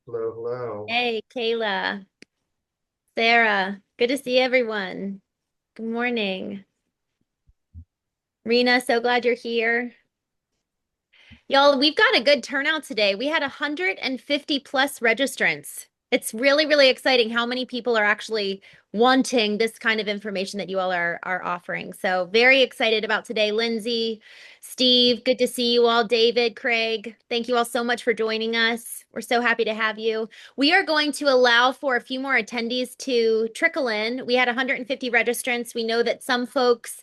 Hello, hello. Hey, Kayla, Sarah, good to see everyone. Good morning. Rena, so glad you're here. Y'all, we've got a good turnout today. We had 150 plus registrants. It's really, really exciting how many people are actually wanting this kind of information that you all are offering. So very excited about today. Lindsay, Steve, good to see you all. David, Craig, thank you all so much for joining us. We're so happy to have you. We are going to allow for a few more attendees to trickle in. We had 150 registrants. We know that some folks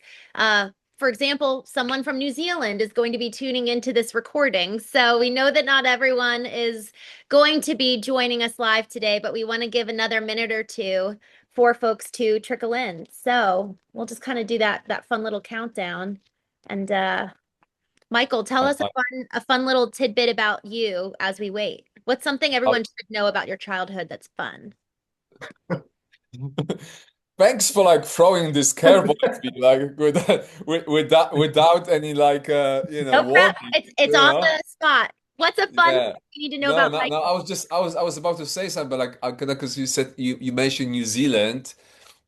for example, someone from New Zealand is going to be tuning into this recording. So we know that not everyone is going to be joining us live today, but we want to give another minute or two for folks to trickle in. So we'll just kind of do that fun little countdown. And Michael, tell us a fun little tidbit about you as we wait. What's something I- everyone should know about your childhood that's fun? Thanks for like throwing this curveball at me, like without any like No prep. warning, It's on the spot. What's a fun thing Yeah. you need to know No, about no, no. Michael? I was about to say something, but like I gonna because you said you mentioned New Zealand,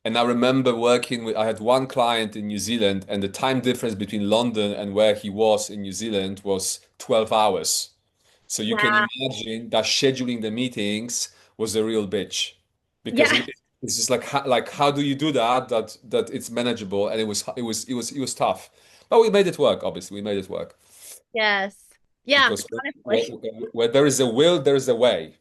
and I remember working with I had one client in New Zealand, and the time difference between London and where he was in New Zealand was 12 hours. So you can Wow. imagine that scheduling the meetings was a real bitch because Yeah. it's just like how do you do that it's manageable, and it was tough, but we made it work. Obviously, we made it work Yes. Yeah, because honestly, where there is a will, there is a way,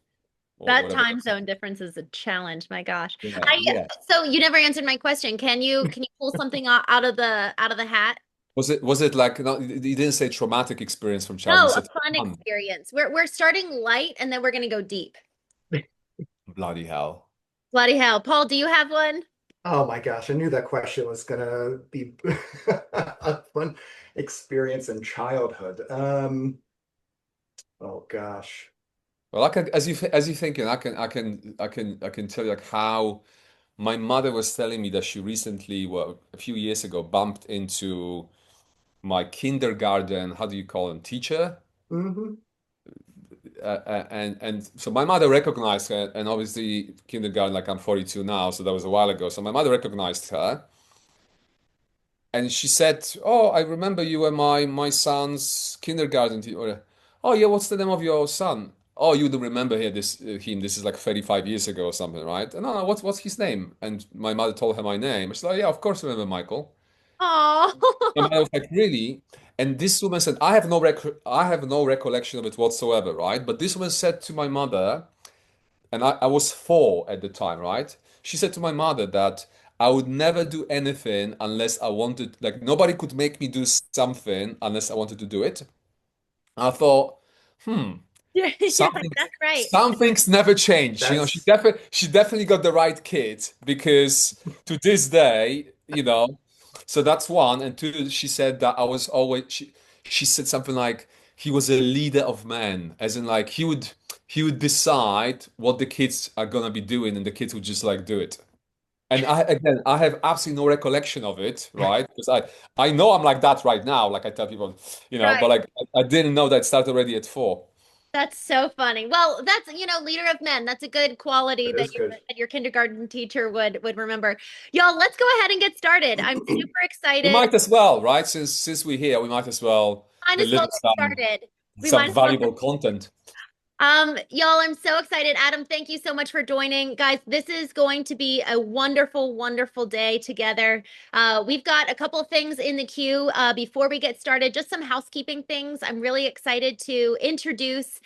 or that whatever. time zone difference is a challenge. My gosh. Yeah, I yeah. so you never answered my question. Can you pull something out of the hat? Was it like no? You didn't say traumatic experience from childhood. You No, a said fun fun. experience. We're starting light and then we're gonna go deep. Bloody hell. Bloody hell. Paul, do you have one? Oh my gosh, I knew that question was gonna be a fun experience in childhood. Oh gosh. Well, as you thinking, I can tell you like how my mother was telling me that she recently, well, a few years ago, bumped into my kindergarten, how do you call him, teacher? Hmm. And so my mother recognized her, and obviously kindergarten, like I'm 42 now, so that was a while ago. So my mother recognized her, and she said, "Oh, I remember you were my son's kindergarten teacher." Oh yeah, what's the name of your son? Oh, you don't remember here this him. This is like 35 years ago or something, right? No, no, what's his name? And my mother told her my name. She's like, "Yeah, of course I remember Michael." And I Oh. was like, "Really?" And this woman said, I have no recollection of it whatsoever, right? But this woman said to my mother, and I was 4 at the time, right? She said to my mother that I would never do anything unless I wanted, like nobody could make me do something unless I wanted to do it. I thought, hmm, You're like, something, that's right. some things never change. You know, That's she definitely got the right kid because to this day, so that's one. And two, she said that I was always, she said something like he was a leader of men, as in like he would decide what the kids are gonna be doing, and the kids would just like do it. And I have absolutely no recollection of it, right? Because I know I'm like that right now, like I tell people, but Right. like I didn't know that it started already at 4. That's so funny. Well, that's, leader of men. That's a good quality that that is good. your kindergarten teacher would remember. Y'all, let's go ahead and get started. I'm super We excited. might as well, right? Since we're here, we might as well Might as well deliver get started. We might some as well. valuable content. Y'all, I'm so excited. Adam, thank you so much for joining. Guys, this is going to be a wonderful, wonderful day together. We've got a couple of things in the queue before we get started, just some housekeeping things. I'm really excited to introduce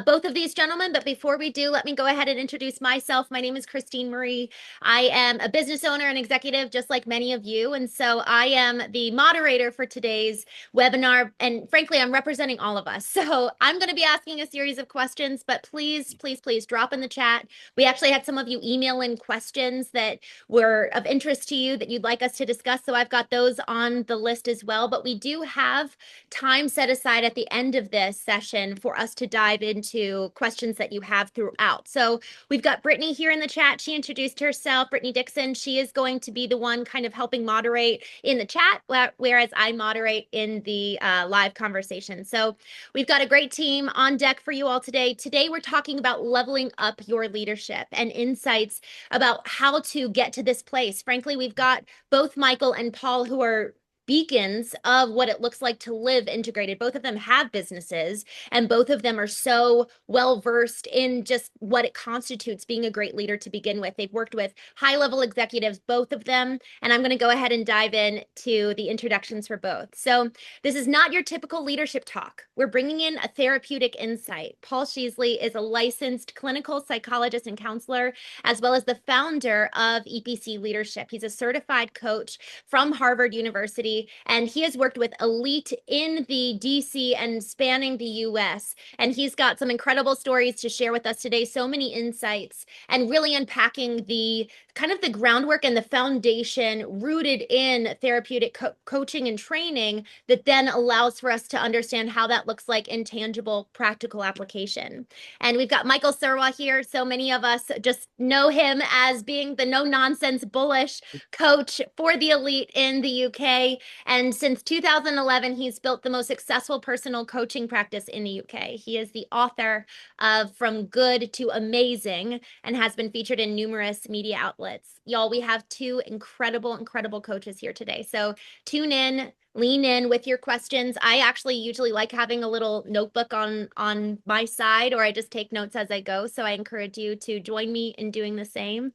both of these gentlemen, but before we do, let me go ahead and introduce myself. My name is Christine Marie. I am a business owner and executive, just like many of you, and so I am the moderator for today's webinar. And frankly, I'm representing all of us. So I'm going to be asking a series of questions, but please, please, please drop in the chat. We actually had some of you email in questions that were of interest to you that you'd like us to discuss. So I've got those on the list as well. But we do have time set aside at the end of this session for us to dive into questions that you have throughout. So we've got Brittany here in the chat. She introduced herself, Brittany Dixon. She is going to be the one kind of helping moderate in the chat, whereas I moderate in the live conversation. So we've got a great team on deck for you all today. Day. Today, we're talking about leveling up your leadership and insights about how to get to this place. Frankly, we've got both Michael and Paul who are beacons of what it looks like to live integrated. Both of them have businesses, and both of them are so well versed in just what it constitutes being a great leader to begin with. They've worked with high-level executives, both of them, and I'm going to go ahead and dive in to the introductions for both. So this is not your typical leadership talk. We're bringing in a therapeutic insight. Paul Sheesley is a licensed clinical psychologist and counselor, as well as the founder of EPC Leadership. He's a certified coach from Harvard University, and he has worked with elite in the DC and spanning the US. And he's got some incredible stories to share with us today, so many insights, and really unpacking the kind of the groundwork and the foundation rooted in therapeutic coaching and training that then allows for us to understand how that looks like in tangible, practical application. And we've got Michael Serwa here. So many of us just know him as being the no-nonsense bullish coach for the elite in the UK. And since 2011, he's built the most successful personal coaching practice in the UK. He is the author of From Good to Amazing and has been featured in numerous media outlets. Y'all, we have two incredible, incredible coaches here today. So tune in, lean in with your questions. I actually usually like having a little notebook on my side, or I just take notes as I go. So I encourage you to join me in doing the same.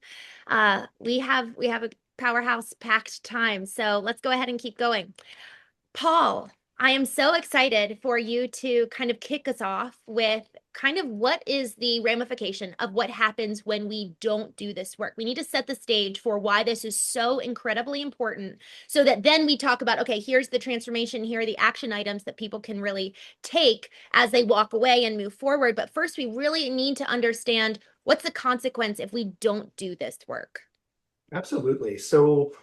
We have a powerhouse packed time. So let's go ahead and keep going. Paul, I am so excited for you to kind of kick us off with kind of what is the ramification of what happens when we don't do this work. We need to set the stage for why this is so incredibly important so that then we talk about, okay, here's the transformation, here are the action items that people can really take as they walk away and move forward. But first, we really need to understand what's the consequence if we don't do this work. Absolutely. So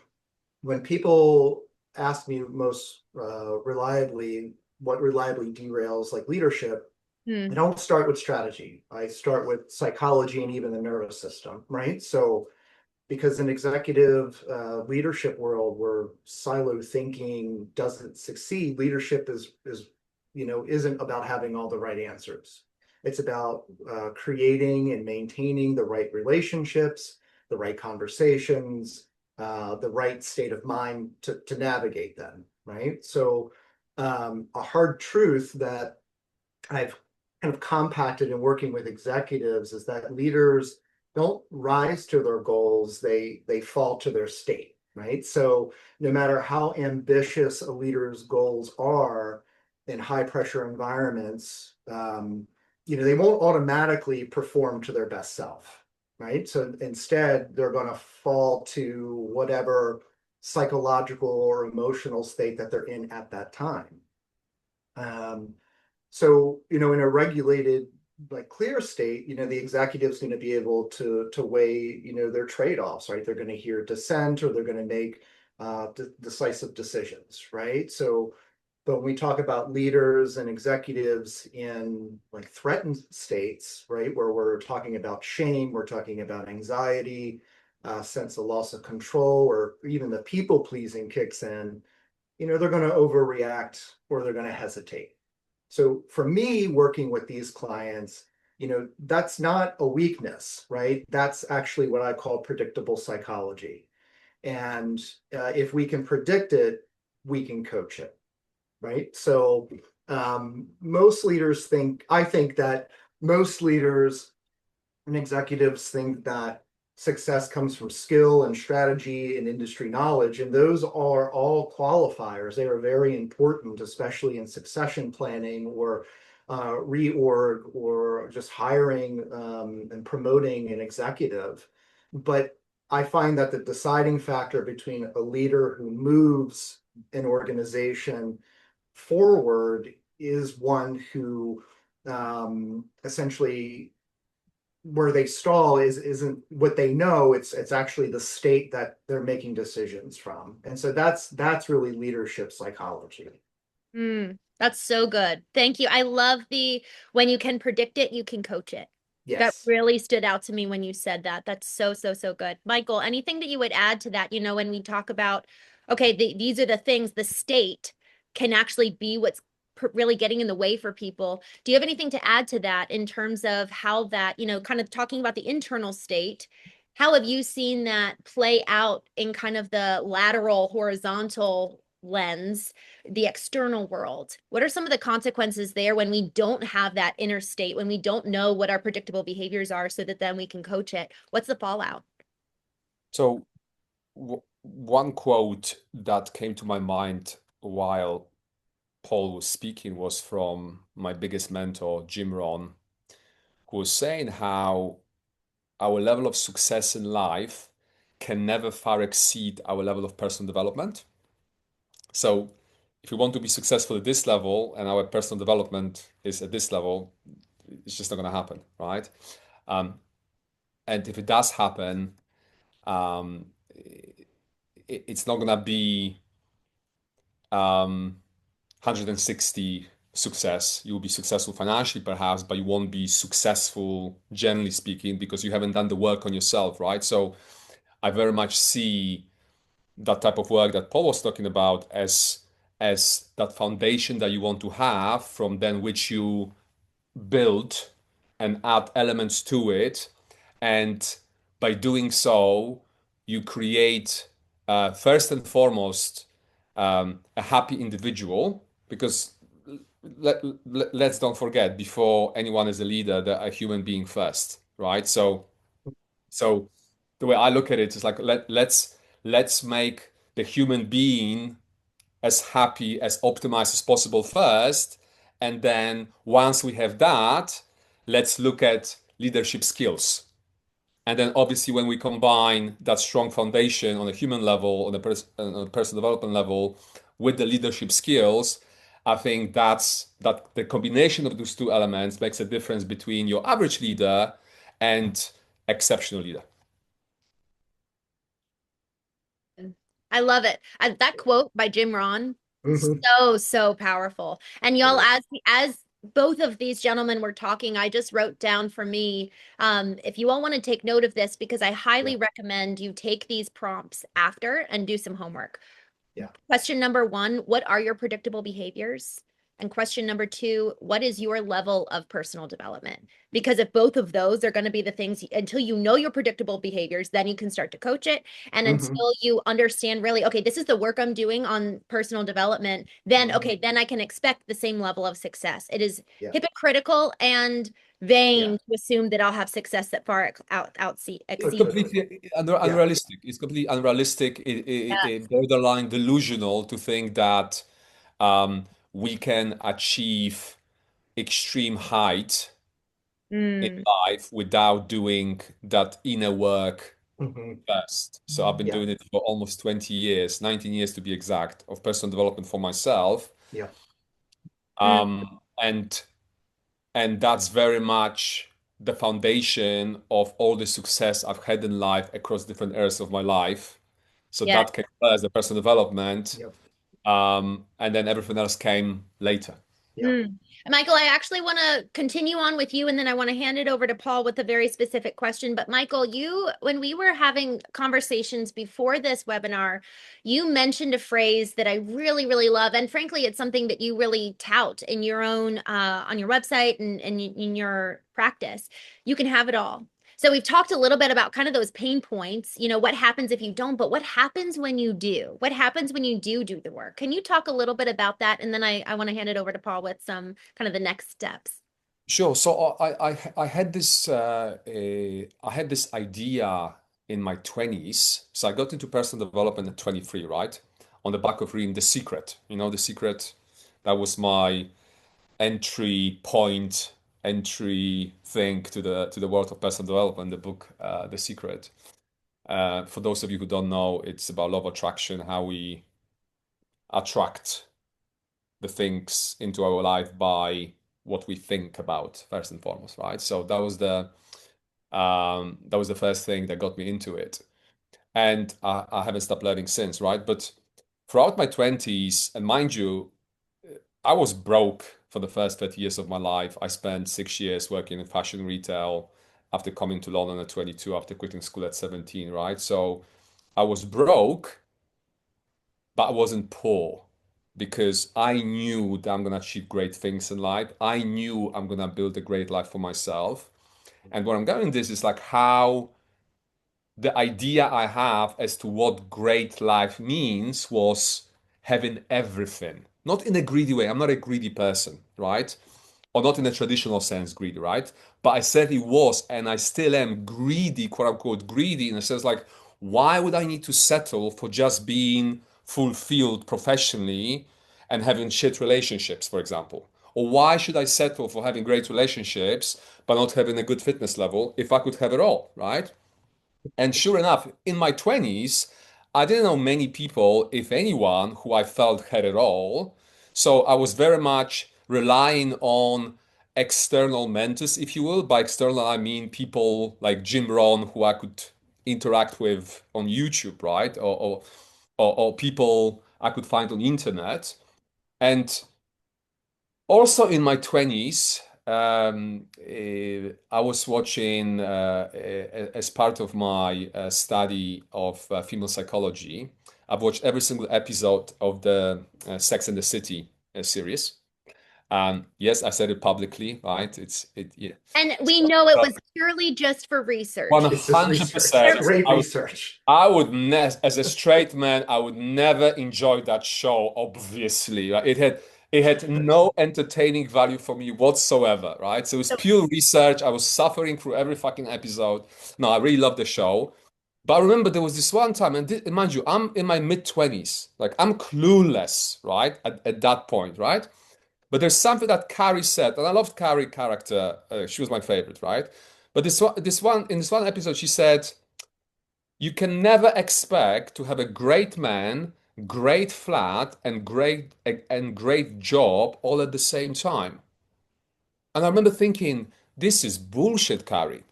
when people ask me most reliably what reliably derails like leadership, I don't start with strategy. I start with psychology and even the nervous system, right? So because in executive leadership world where silo thinking doesn't succeed, leadership is isn't about having all the right answers. It's about creating and maintaining the right relationships, the right conversations, the right state of mind to navigate them, right? So a hard truth that I've kind of compacted in working with executives is that leaders don't rise to their goals, they fall to their state, right? So no matter how ambitious a leader's goals are in high pressure environments, they won't automatically perform to their best self, right? So instead, they're going to fall to whatever psychological or emotional state that they're in at that time. So, in a regulated, like clear state, the executive's going to be able to weigh, their trade-offs, right? They're going to hear dissent or they're going to make decisive decisions, right? So, but when we talk about leaders and executives in like threatened states, right, where we're talking about shame, we're talking about anxiety, sense of loss of control, or even the people pleasing kicks in, they're going to overreact or they're going to hesitate. So for me, working with these clients, that's not a weakness, right? That's actually what I call predictable psychology. And if we can predict it, we can coach it, right? So most leaders I think that most leaders and executives think that success comes from skill and strategy and industry knowledge, and those are all qualifiers. They are very important, especially in succession planning or reorg or just hiring and promoting an executive. But I find that the deciding factor between a leader who moves an organization forward is one who essentially where they stall isn't what they know, it's actually the state that they're making decisions from. And so that's really leadership psychology. That's so good. Thank you. I love when you can predict it, you can coach it. Yes. That really stood out to me when you said that. That's so, so, so good. Michael, anything that you would add to that, when we talk about, okay, these are the things the state can actually be what's really getting in the way for people. Do you have anything to add to that in terms of how that, kind of talking about the internal state? How have you seen that play out in kind of the lateral, horizontal lens, the external world? What are some of the consequences there when we don't have that inner state, when we don't know what our predictable behaviors are so that then we can coach it? What's the fallout? So one quote that came to my mind while Paul was speaking was from my biggest mentor, Jim Rohn, who was saying how our level of success in life can never far exceed our level of personal development. So if we want to be successful at this level and our personal development is at this level, it's just not going to happen, right? And if it does happen, um, it's not going to be 160 success. You'll be successful financially, perhaps, but you won't be successful, generally speaking, because you haven't done the work on yourself, right? So I very much see that type of work that Paul was talking about as that foundation that you want to have from then which you build and add elements to it. And by doing so, you create, first and foremost, a happy individual. Because let's don't forget, before anyone is a leader, they're a human being first, right? So the way I look at it is like let's make the human being as happy, as optimized as possible first. And then once we have that, let's look at leadership skills. And then obviously when we combine that strong foundation on a human level, on a personal development level with the leadership skills, I think that the combination of those two elements makes a difference between your average leader and exceptional leader. I love it. That quote by Jim Rohn, Mhm. so powerful. And y'all, as both of these gentlemen were talking, I just wrote down for me, if you all want to take note of this, because I highly Yeah. recommend you take these prompts after and do some homework. Yeah. Question number 1, what are your predictable behaviors? And question number 2, what is your level of personal development? Because if both of those are going to be the things, until you know your predictable behaviors, then you can start to coach it. And Mhm. until you understand really, okay, this is the work I'm doing on personal development, then, Mhm. okay, then I can expect the same level of success. It is Yeah. hypocritical and Yeah. vain to assume that I'll have success that far Totally. exceeds. Completely Yeah. unrealistic. It's completely unrealistic, borderline delusional to think that we can achieve extreme height in Mm, life without doing that inner work Mhm. first. So I've been Yeah. doing it for almost 20 years, 19 years to be exact, of personal development for myself. Yeah. mm, And that's very much the foundation of all the success I've had in life across different areas of my life. So yeah. that came first, the personal development, Yep. and then everything else came later. Yeah. Mm. Michael, I actually want to continue on with you, and then I want to hand it over to Paul with a very specific question. But Michael, when we were having conversations before this webinar, you mentioned a phrase that I really, really love. And frankly, it's something that you really tout in your own, on your website and in your practice. You can have it all. So we've talked a little bit about kind of those pain points, what happens if you don't, but what happens when you do? What happens when you do the work? Can you talk a little bit about that? And then I want to hand it over to Paul with some kind of the next steps. Sure. So I had this I had this idea in my 20s. So I got into personal development at 23, right? On the back of reading The Secret. You know, The Secret, that was my entry point, entry thing to the world of personal development, the book The Secret. For those of you who don't know, it's about law of attraction, how we attract the things into our life by what we think about first and foremost, right? So that was the first thing that got me into it, and I haven't stopped learning since, right? But throughout my 20s, and mind you, I was broke for the first 30 years of my life. I spent 6 years working in fashion retail after coming to London at 22, after quitting school at 17, right? So I was broke, but I wasn't poor. because I knew that I'm gonna achieve great things in life. I knew I'm gonna build a great life for myself. And where I'm going this is like how the idea I have as to what great life means was having everything. Not in a greedy way. I'm not a greedy person, right? Or not in a traditional sense, greedy, right? But I said it was, and I still am greedy, quote unquote, greedy in a sense like, why would I need to settle for just being fulfilled professionally and having shit relationships, for example? Or why should I settle for having great relationships but not having a good fitness level if I could have it all, right? And sure enough, in my 20s, I didn't know many people, if anyone, who I felt had it all. So I was very much relying on external mentors, if you will. By external, I mean people like Jim Rohn, who I could interact with on YouTube, right? Or people I could find on the internet. And also in my 20s, I was watching, as part of my study of female psychology, I've watched every single episode of the Sex and the City series. Yes, I said it publicly, right? Yeah. And we know it was purely just for research. It's just research. 100%. Great research. I would as a straight man, I would never enjoy that show, obviously. Right? It had no entertaining value for me whatsoever, right? So it was pure research. I was suffering through every fucking episode. No, I really loved the show. But I remember there was this one time, and mind you, I'm in my mid-20s. Like, I'm clueless, right? At that point, right? But there's something that Carrie said, and I loved Carrie character. She was my favorite, right? But in this one episode, she said, you can never expect to have a great man, great flat, and great job all at the same time. And I remember thinking, this is bullshit, Carrie.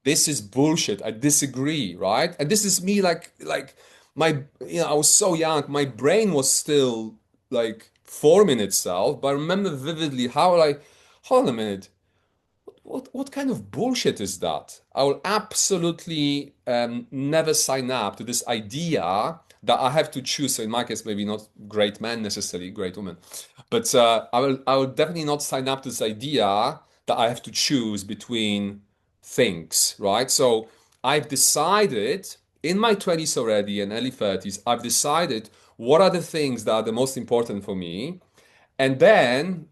This is bullshit. I disagree, right? And this is me like my I was so young, my brain was still like forming itself, but I remember vividly how like, hold on a minute, what kind of bullshit is that? I will absolutely never sign up to this idea that I have to choose. So in my case, maybe not great man necessarily, great woman, but I will definitely not sign up to this idea that I have to choose between things, right? So I've decided in my 20s already and early 30s, I've decided what are the things that are the most important for me, and then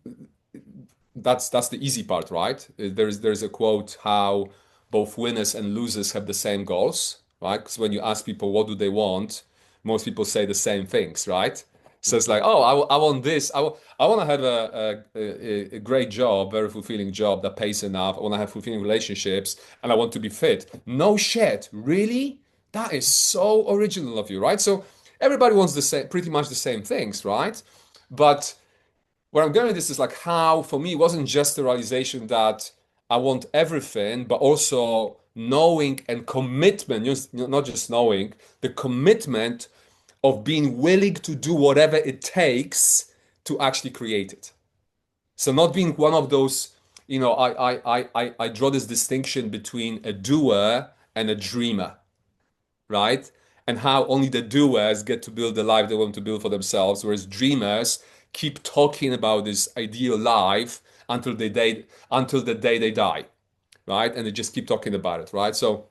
that's the easy part, right? There's a quote how both winners and losers have the same goals, right? Because when you ask people what do they want, most people say the same things, right? So it's like, oh, I want this. I want to have a great job, very fulfilling job that pays enough. I want to have fulfilling relationships, and I want to be fit. No shit, really? That is so original of you, right? So everybody wants the same, pretty much the same things, right? But where I'm going with this is like how, for me, it wasn't just the realization that I want everything, but also knowing and commitment, not just knowing, the commitment of being willing to do whatever it takes to actually create it. So not being one of those, I draw this distinction between a doer and a dreamer, right? And how only the doers get to build the life they want to build for themselves, whereas dreamers keep talking about this ideal life until the day they die, right? And they just keep talking about it, right? So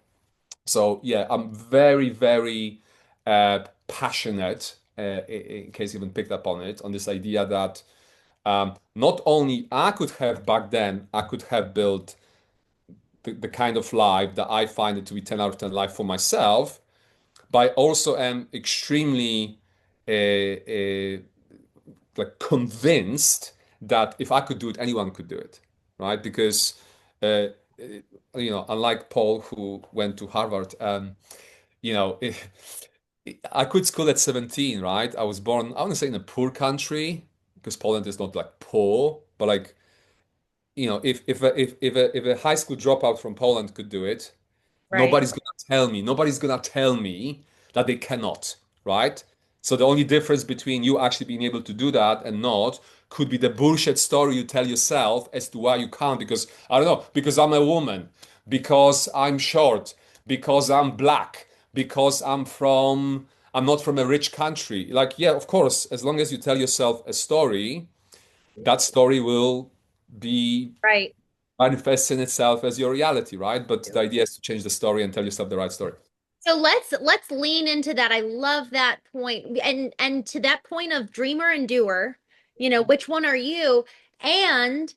yeah, I'm very, very passionate, in case you haven't picked up on it, on this idea that not only I could have back then, I could have built the kind of life that I find it to be 10 out of 10 life for myself, but I also am extremely like convinced that if I could do it, anyone could do it, right? Because unlike Paul, who went to Harvard, you know, I quit school at 17, right? I was born, I want to say, in a poor country, because Poland is not like poor, but like, if a high school dropout from Poland could do it, Right. Nobody's gonna tell me that they cannot, right? So the only difference between you actually being able to do that and not could be the bullshit story you tell yourself as to why you can't, because I don't know, because I'm a woman, because I'm short, because I'm black, because I'm from I'm not from a rich country. Like, yeah, of course, as long as you tell yourself a story, that story will be Right. manifesting itself as your reality, right? But Yeah. the idea is to change the story and tell yourself the right story. So let's lean into that. I love that point. And to that point of dreamer and doer, which one are you? And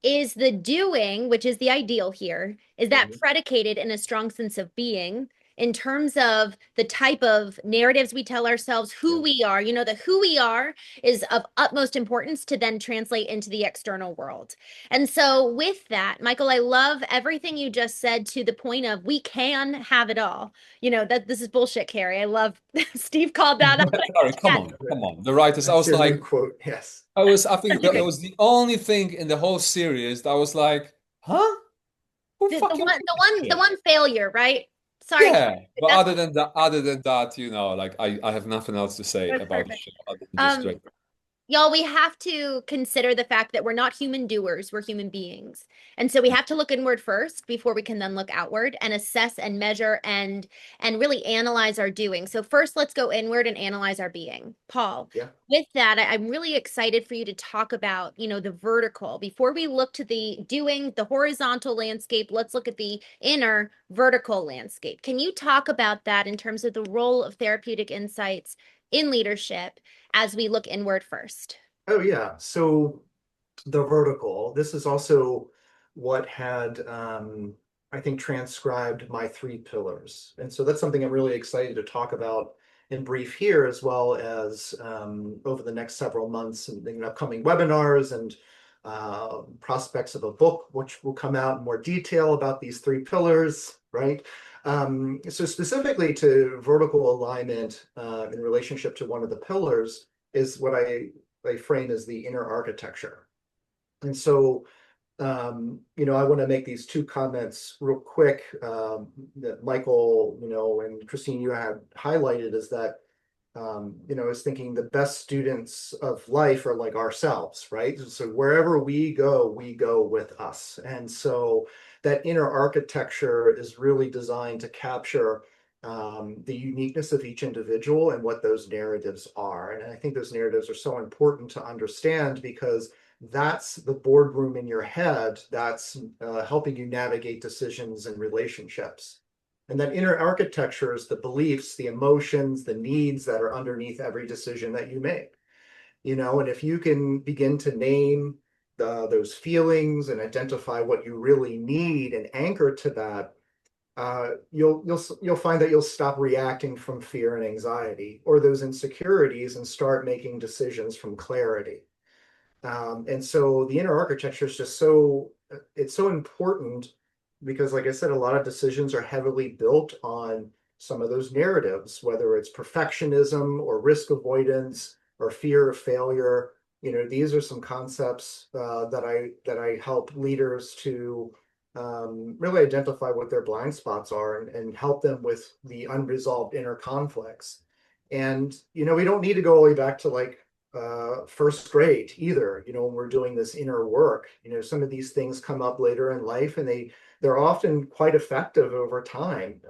is the doing, which is the ideal here, is that Mhm. predicated in a strong sense of being in terms of the type of narratives we tell ourselves, who Yeah. we are, the who we are is of utmost importance to then translate into the external world. And so with that, Michael, I love everything you just said to the point of we can have it all. That this is bullshit, Carrie. I love Steve called that out. Sorry, come on, come on. The writers, I That's was your new like, quote. Yes. I think that it was the only thing in the whole series that I was like, huh? Who The fucking one, gives the a one, the shit? one failure, right? Sorry, Carrie, Yeah, but that's other than that, like I have nothing else to say that's about the perfect. show other than just Um, great. Y'all, we have to consider the fact that we're not human doers, we're human beings. And so we have to look inward first before we can then look outward and assess and measure and really analyze our doing. So first let's go inward and analyze our being. Paul, Yeah. with that, I'm really excited for you to talk about, the vertical. Before we look to the doing, the horizontal landscape, let's look at the inner vertical landscape. Can you talk about that in terms of the role of therapeutic insights in leadership as we look inward first? Oh, yeah. So the vertical, this is also what had, I think, transcribed my three pillars. And so that's something I'm really excited to talk about in brief here, as well as over the next several months and in upcoming webinars and prospects of a book, which will come out in more detail about these three pillars, right? So specifically to vertical alignment in relationship to one of the pillars is what I frame as the inner architecture. And so, I want to make these two comments real quick that Michael, and Christine, you had highlighted is that, I was thinking the best students of life are like ourselves, right? So wherever we go with us. And so that inner architecture is really designed to capture the uniqueness of each individual and what those narratives are. And I think those narratives are so important to understand because that's the boardroom in your head that's helping you navigate decisions and relationships. And that inner architecture is the beliefs, the emotions, the needs that are underneath every decision that you make. And if you can begin to name those feelings and identify what you really need and anchor to that, you'll find that you'll stop reacting from fear and anxiety or those insecurities and start making decisions from clarity. And so the inner architecture is just it's so important because, like I said, a lot of decisions are heavily built on some of those narratives, whether it's perfectionism or risk avoidance or fear of failure. These are some concepts that I help leaders to really identify what their blind spots are and help them with the unresolved inner conflicts. And we don't need to go all the way back to like first grade either, when we're doing this inner work. Some of these things come up later in life and they're often quite effective over time.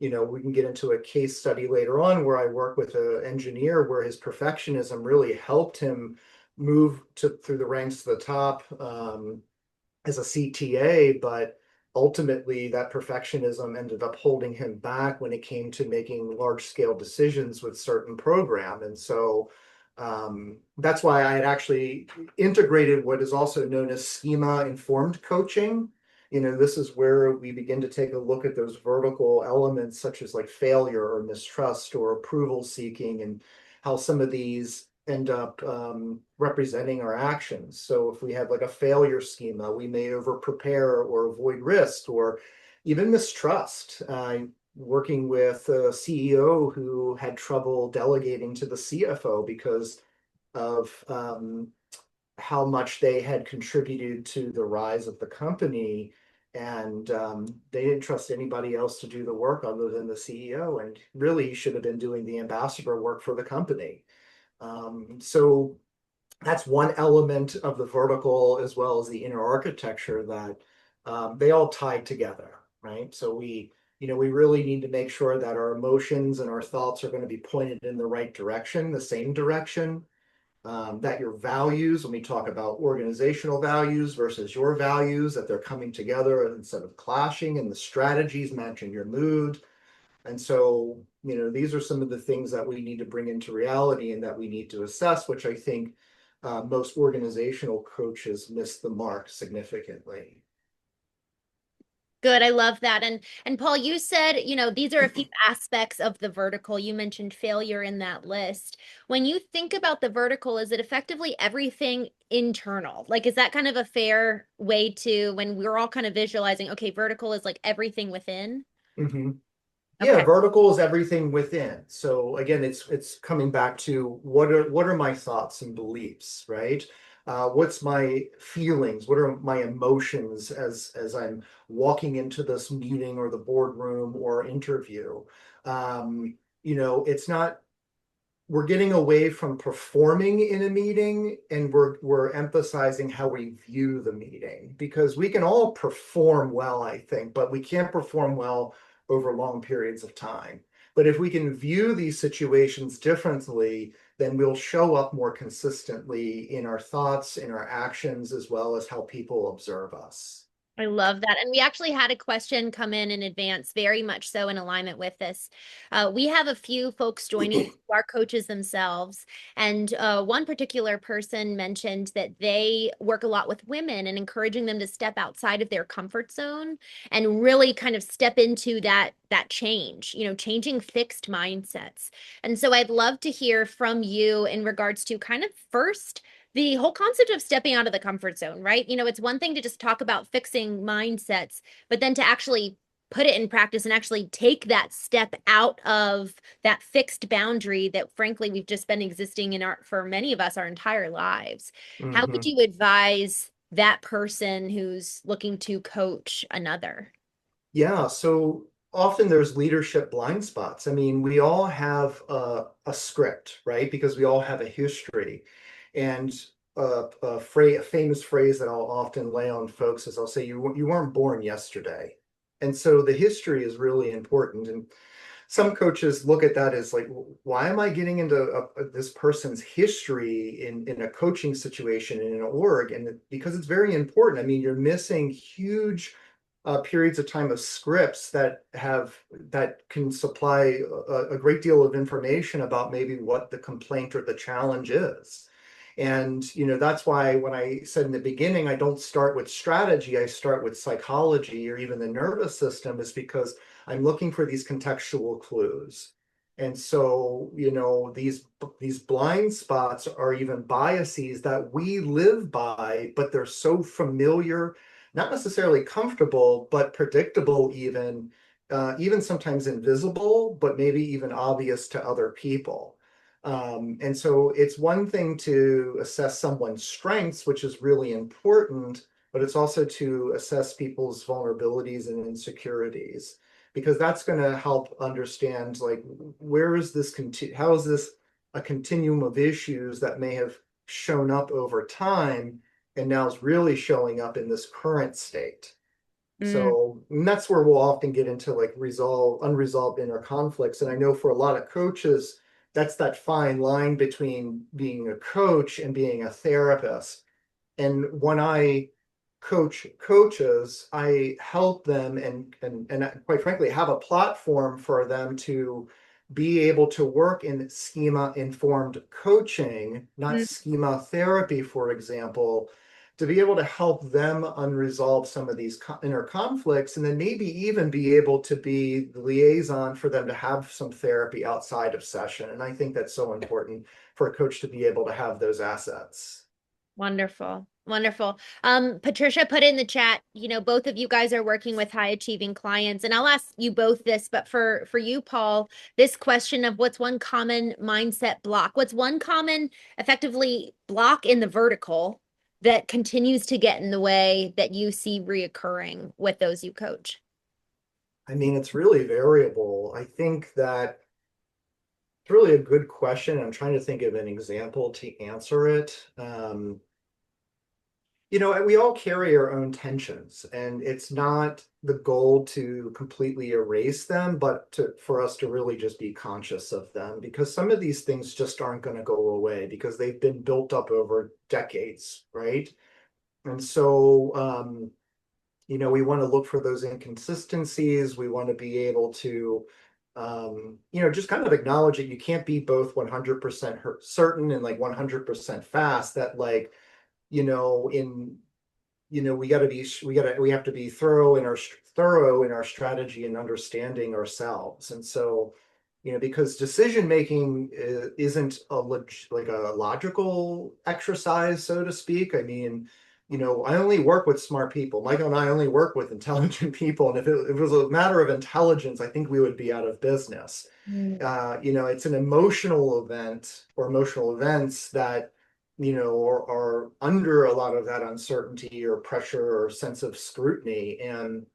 We can get into a case study later on where I work with an engineer where his perfectionism really helped him move through the ranks to the top as a CTA, but ultimately that perfectionism ended up holding him back when it came to making large scale decisions with certain program. And so that's why I had actually integrated what is also known as schema informed coaching. This is where we begin to take a look at those vertical elements such as like failure or mistrust or approval seeking and how some of these end up representing our actions. So if we have like a failure schema, we may over prepare or avoid risk or even mistrust. Working with a CEO who had trouble delegating to the CFO because of how much they had contributed to the rise of the company. And they didn't trust anybody else to do the work other than the CEO. And really, he should have been doing the ambassador work for the company. So that's one element of the vertical as well as the inner architecture that they all tie together, right? So we we really need to make sure that our emotions and our thoughts are going to be pointed in the right direction, the same direction. That your values, when we talk about organizational values versus your values, that they're coming together instead of clashing, and the strategies matching your mood. And so, these are some of the things that we need to bring into reality and that we need to assess, which I think most organizational coaches miss the mark significantly. Good. I love that. And Paul, you said, these are a few aspects of the vertical. You mentioned failure in that list. When you think about the vertical, is it effectively everything internal? Like, is that kind of a fair way to, when we're all kind of visualizing, okay, vertical is like everything within? Mm-hmm. Yeah, Okay. vertical is everything within. So again, it's coming back to what are my thoughts and beliefs, right? What's my feelings? What are my emotions as I'm walking into this meeting or the boardroom or interview? It's not we're getting away from performing in a meeting, and we're emphasizing how we view the meeting, because we can all perform well, I think, but we can't perform well over long periods of time. But if we can view these situations differently, then we'll show up more consistently in our thoughts, in our actions, as well as how people observe us. I love that. And we actually had a question come in advance, very much so in alignment with this. We have a few folks joining who are coaches themselves. And one particular person mentioned that they work a lot with women and encouraging them to step outside of their comfort zone and really kind of step into that change, changing fixed mindsets. And so I'd love to hear from you in regards to kind of first the whole concept of stepping out of the comfort zone, right? It's one thing to just talk about fixing mindsets, but then to actually put it in practice and actually take that step out of that fixed boundary that frankly we've just been existing in for many of us our entire lives. How would Mhm. you advise that person who's looking to coach another? Yeah, so often there's leadership blind spots. I mean, we all have a script, right? Because we all have a history. And a famous phrase that I'll often lay on folks is I'll say, you weren't born yesterday. And so the history is really important. And some coaches look at that as like, why am I getting into this person's history in a coaching situation in an org? And because it's very important. I mean, you're missing huge periods of time of scripts that can supply a great deal of information about maybe what the complaint or the challenge is. And that's why when I said in the beginning, I don't start with strategy, I start with psychology or even the nervous system, is because I'm looking for these contextual clues. And so, these blind spots are even biases that we live by, but they're so familiar, not necessarily comfortable, but predictable, even sometimes invisible, but maybe even obvious to other people. And so it's one thing to assess someone's strengths, which is really important, but it's also to assess people's vulnerabilities and insecurities, because that's going to help understand, like, where is this, how is this a continuum of issues that may have shown up over time and now is really showing up in this current state. Mm, So that's where we'll often get into like unresolved inner conflicts. And I know for a lot of coaches, that's that fine line between being a coach and being a therapist. And when I coach coaches, I help them and quite frankly have a platform for them to be able to work in schema informed coaching, not mm. schema therapy, for example, to be able to help them unresolve some of these inner conflicts, and then maybe even be able to be the liaison for them to have some therapy outside of session. And I think that's so important for a coach to be able to have those assets. Wonderful. Wonderful. Patricia put in the chat, both of you guys are working with high achieving clients, and I'll ask you both this, but for you, Paul, this question of what's one common mindset block? What's one common effectively block in the vertical that continues to get in the way that you see reoccurring with those you coach? I mean, it's really variable. I think that it's really a good question. I'm trying to think of an example to answer it. We all carry our own tensions, and it's not the goal to completely erase them, but for us to really just be conscious of them, because some of these things just aren't going to go away because they've been built up over decades, right? And so, we want to look for those inconsistencies. We want to be able to, just kind of acknowledge that you can't be both 100% certain and like 100% fast. That like, in we have to be thorough in our strategy and understanding ourselves. And so, because decision making isn't like a logical exercise, so to speak. I mean, I only work with smart people. Michael and I only work with intelligent people. And if it was a matter of intelligence, I think we would be out of business. Mm. It's an emotional event or emotional events that are under a lot of that uncertainty or pressure or sense of scrutiny. And,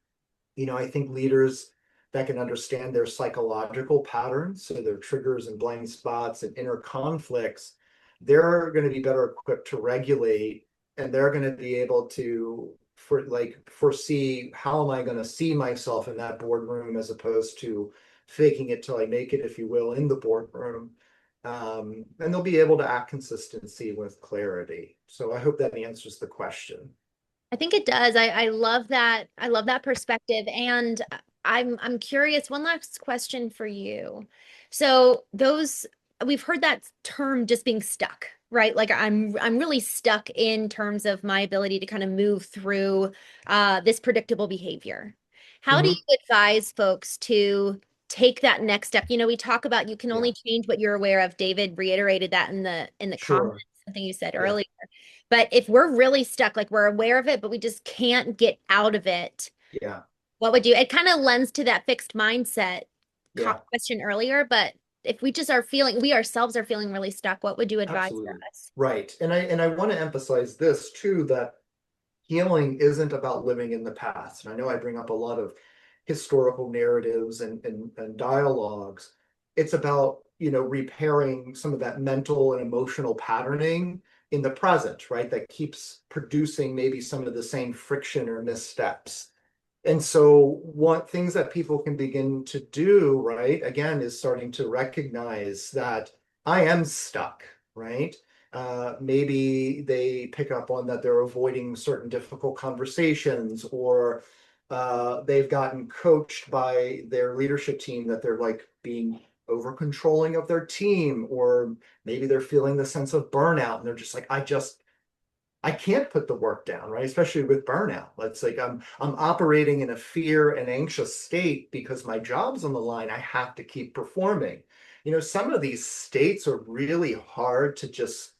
I think leaders that can understand their psychological patterns, so their triggers and blind spots and inner conflicts, they're going to be better equipped to regulate, and they're going to be able to foresee how am I going to see myself in that boardroom as opposed to faking it till I make it, if you will, in the boardroom. And they'll be able to act consistency with clarity. So I hope that answers the question. I think it does. I love that. I love that perspective. And I'm curious, one last question for you. So we've heard that term just being stuck, right? Like I'm really stuck in terms of my ability to kind of move through this predictable behavior. How do Mhm. you advise folks to take that next step? We talk about you can Yeah, only change what you're aware of. David reiterated that in the comments, sure. something you said Yeah, earlier. But if we're really stuck, like we're aware of it, but we just can't get out of it, yeah, what would you? It kind of lends to that fixed mindset yeah, question earlier, but if we just are feeling, we ourselves are feeling really stuck, what would you advise for absolutely. us? Right. And I want to emphasize this too, that healing isn't about living in the past. And I know I bring up a lot of historical narratives and dialogues. It's about, repairing some of that mental and emotional patterning in the present, right? That keeps producing maybe some of the same friction or missteps. And so what things that people can begin to do, right, again, is starting to recognize that I am stuck, right? Maybe they pick up on that they're avoiding certain difficult conversations, or they've gotten coached by their leadership team that they're like being over controlling of their team, or maybe they're feeling the sense of burnout and they're just like, I can't put the work down, right? Especially with burnout. It's like I'm operating in a fear and anxious state because my job's on the line. I have to keep performing. Some of these states are really hard to just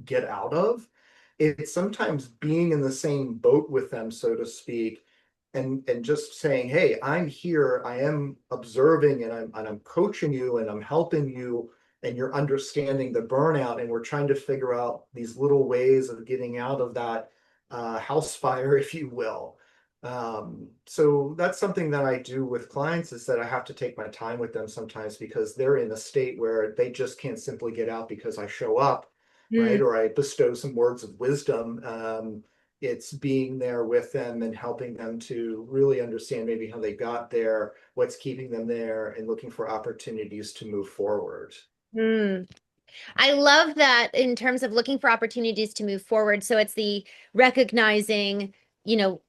get out of. It's sometimes being in the same boat with them, so to speak, and just saying, hey, I'm here, I am observing, and I'm coaching you and I'm helping you, and you're understanding the burnout, and we're trying to figure out these little ways of getting out of that house fire, if you will. So that's something that I do with clients, is that I have to take my time with them sometimes because they're in a state where they just can't simply get out because I show up, right? Mm. Or I bestow some words of wisdom. It's being there with them and helping them to really understand maybe how they got there, what's keeping them there, and looking for opportunities to move forward. Mm. I love that in terms of looking for opportunities to move forward. So it's the recognizing,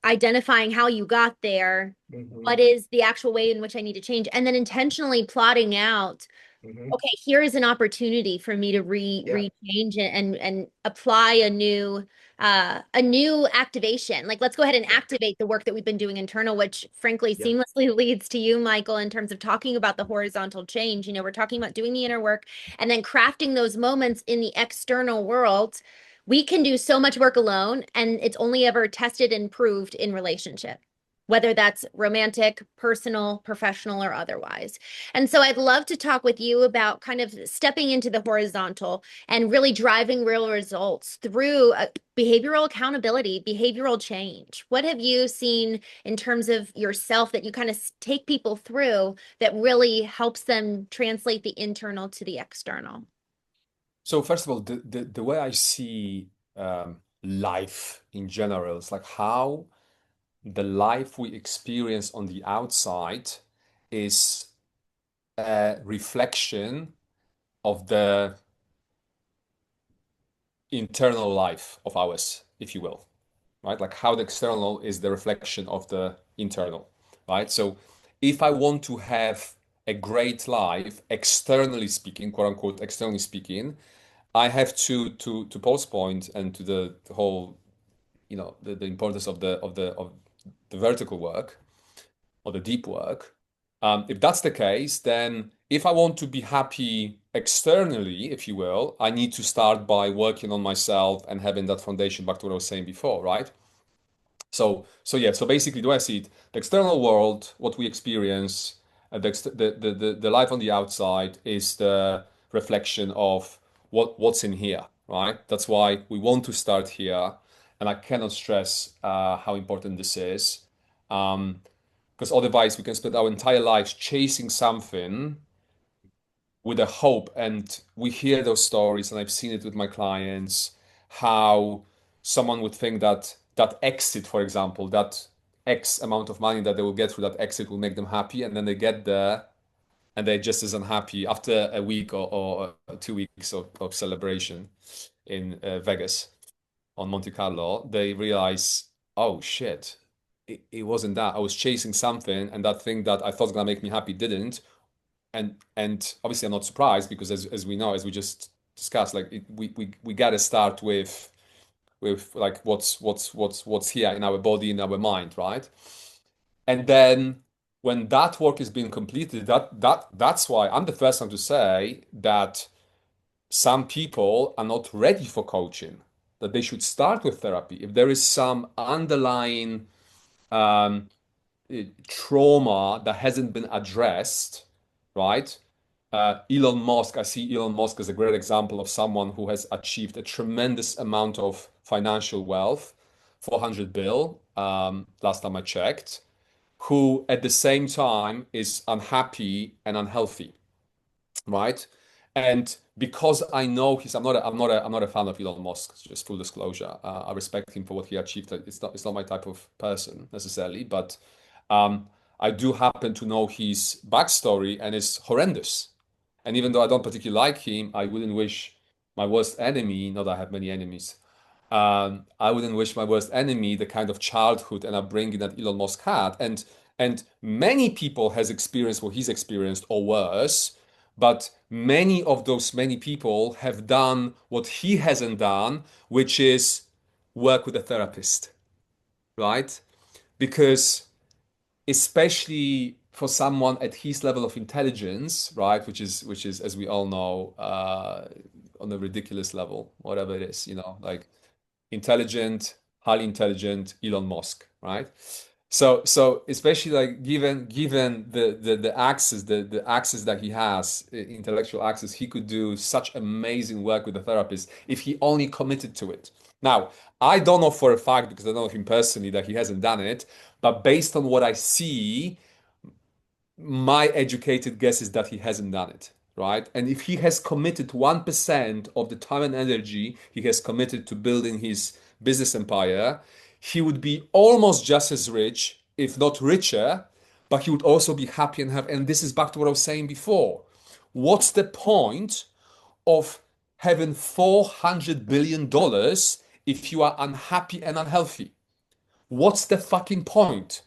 identifying how you got there, Hmm. what is the actual way in which I need to change, and then intentionally plotting out, Hmm. okay, here is an opportunity for me to Yeah, rechange and apply a new activation. Like let's go ahead and yeah, activate the work that we've been doing internal, which frankly yeah, seamlessly leads to you, Michael, in terms of talking about the horizontal change. We're talking about doing the inner work and then crafting those moments in the external world. We can do so much work alone, and it's only ever tested and proved in relationship, whether that's romantic, personal, professional, or otherwise. And so I'd love to talk with you about kind of stepping into the horizontal and really driving real results through behavioral accountability, behavioral change. What have you seen in terms of yourself that you kind of take people through that really helps them translate the internal to the external? So first of all, the way I see life in general. It's like how the life we experience on the outside is a reflection of the internal life of ours, if you will, right? Like how the external is the reflection of the internal, right? So if I want to have a great life, externally speaking, quote unquote, externally speaking, I have to Paul's point and to the whole, the importance of the vertical work or the deep work. If that's the case, then if I want to be happy externally, if you will, I need to start by working on myself and having that foundation back to what I was saying before, right? So basically, do I see it? The external world, what we experience, the life on the outside is the reflection of what's in here, right? That's why we want to start here, and I cannot stress how important this is. Because otherwise, we can spend our entire lives chasing something with a hope. And we hear those stories, and I've seen it with my clients, how someone would think that that exit, for example, that X amount of money that they will get through that exit will make them happy. And then they get there and they're just as unhappy after a week or 2 weeks of celebration in Vegas on Monte Carlo. They realize, oh shit, it wasn't that. I was chasing something, and that thing that I thought was gonna make me happy didn't. And obviously I'm not surprised, because as we know, as we just discussed, like we gotta start with like what's here in our body, in our mind, right? And then when that work is being completed, that's why I'm the first one to say that some people are not ready for coaching, that they should start with therapy if there is some underlying um, trauma that hasn't been addressed, right? Elon Musk, I see Elon Musk as a great example of someone who has achieved a tremendous amount of financial wealth, 400 bill, last time I checked, who at the same time is unhappy and unhealthy, right? And because I know I'm not a fan of Elon Musk, just full disclosure. I respect him for what he achieved. It's not my type of person necessarily, but I do happen to know his backstory, and it's horrendous. And even though I don't particularly like him, I wouldn't wish my worst enemy, not that I have many enemies, I wouldn't wish my worst enemy the kind of childhood and upbringing that Elon Musk had. And many people has experienced what he's experienced or worse, but many people have done what he hasn't done, which is work with a therapist, right? Because especially for someone at his level of intelligence, right, which is as we all know, on a ridiculous level, whatever it is, like intelligent, highly intelligent Elon Musk, right? So especially like given the access, the access that he has, intellectual access, he could do such amazing work with a therapist if he only committed to it. Now, I don't know for a fact, because I don't know him personally, that he hasn't done it, but based on what I see, my educated guess is that he hasn't done it, right? And if he has committed 1% of the time and energy he has committed to building his business empire, he would be almost just as rich, if not richer, but he would also be happy and this is back to what I was saying before. What's the point of having $400 billion if you are unhappy and unhealthy? What's the fucking point?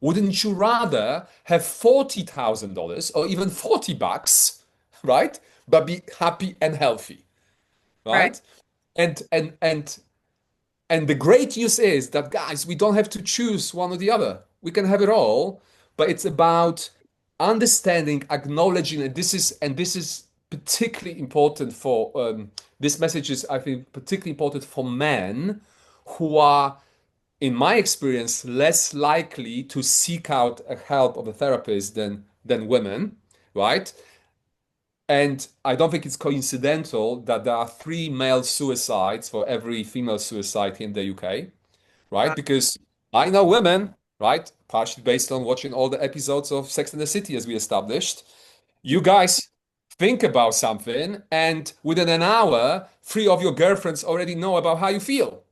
Wouldn't you rather have $40,000 or even $40, right? But be happy and healthy, Right. right? And the great news is that, guys, we don't have to choose one or the other. We can have it all, but it's about understanding, acknowledging, and this is particularly important for this message is, I think, particularly important for men who are, in my experience, less likely to seek out a help of a therapist than women, right? And I don't think it's coincidental that there are 3 male suicides for every female suicide here in the UK, right? Because I know women, right? Partially based on watching all the episodes of Sex and the City, as we established. You guys think about something, and within an hour, 3 of your girlfriends already know about how you feel,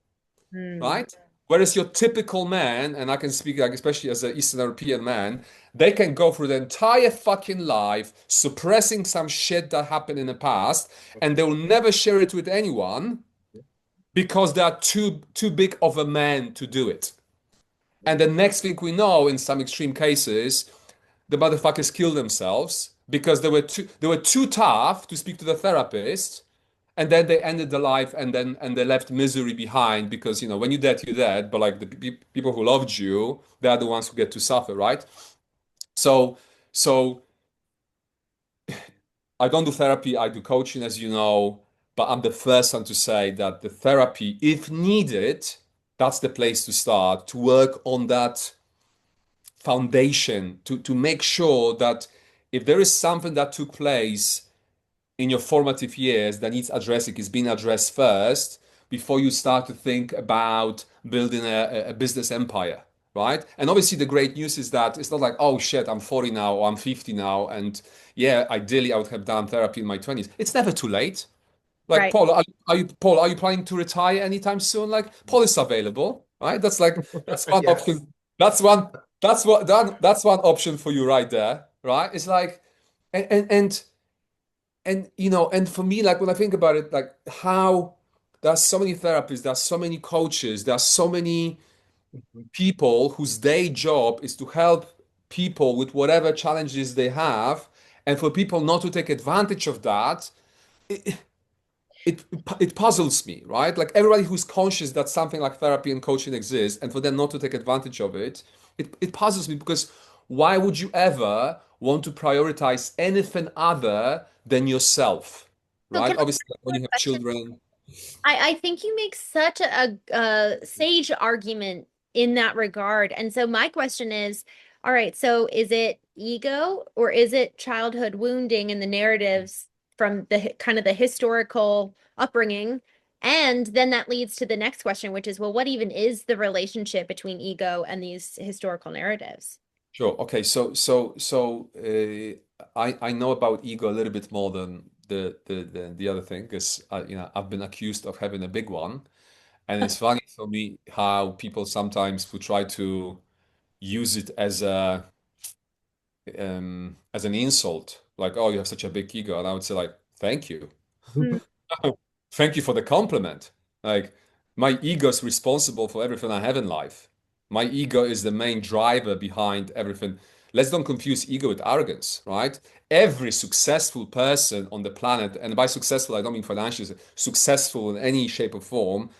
Mm. right? Whereas your typical man, and I can speak like especially as an Eastern European man, they can go through the entire fucking life suppressing some shit that happened in the past, and they will never share it with anyone because they are too big of a man to do it. And the next thing we know, in some extreme cases, the motherfuckers kill themselves because they were too tough to speak to the therapist, and then they ended the life, and they left misery behind because when you're dead, you're dead. But like the people who loved you, they are the ones who get to suffer, right? So so I don't do therapy, I do coaching, as you know, but I'm the first one to say that the therapy, if needed, that's the place to start to work on that foundation to make sure that if there is something that took place in your formative years that needs addressing is being addressed first before you start to think about building a business empire, right? And obviously the great news is that it's not like, oh shit, I'm 40 now or I'm 50 now, and yeah, ideally I would have done therapy in my 20s. It's never too late. Like Right. Paul, are you planning to retire anytime soon? Like Paul is available, right? That's one Yes. option. That's one option for you right there, right? It's like and and and and for me, like when I think about it, like how there's so many therapists, there's so many coaches, there's so many people whose day job is to help people with whatever challenges they have, and for people not to take advantage of that, it it puzzles me, right? Like everybody who's conscious that something like therapy and coaching exists, and for them not to take advantage of it, it puzzles me because why would you ever want to prioritize anything other than yourself, So right? can I Obviously, ask when you you a have question? children, I think you make such a sage argument in that regard. And so my question is, all right, so is it ego or is it childhood wounding in the narratives from the kind of the historical upbringing? And then that leads to the next question, which is, well, what even is the relationship between ego and these historical narratives? sure. Okay, I know about ego a little bit more than the other thing because I've been accused of having a big one, and it's funny for me how people sometimes who try to use it as an insult, like, oh, you have such a big ego, and I would say like, thank you. Hmm. Thank you for the compliment. Like, my ego is responsible for everything I have in life. My ego is the main driver behind everything. Let's don't confuse ego with arrogance, right? Every successful person on the planet, and by successful, I don't mean financially, successful in any shape or form,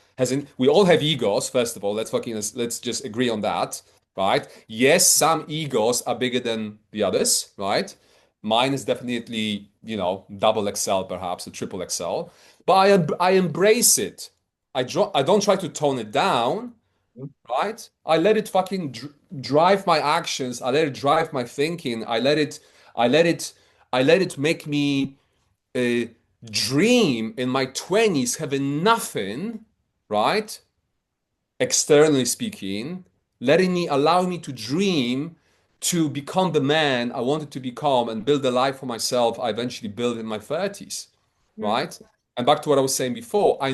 we all have egos, first of all. Let's just agree on that, right? Yes, some egos are bigger than the others, right? Mine is definitely, double XL perhaps, a triple XL. But I embrace it. I don't try to tone it down, right? I let it fucking drive my actions. I let it drive my thinking. I let it, I let it make me uh, dream in my 20s, having nothing, right? Externally speaking, allowing me to dream to become the man I wanted to become and build the life for myself I eventually built in my 30s, Hmm. right? And back to what I was saying before, I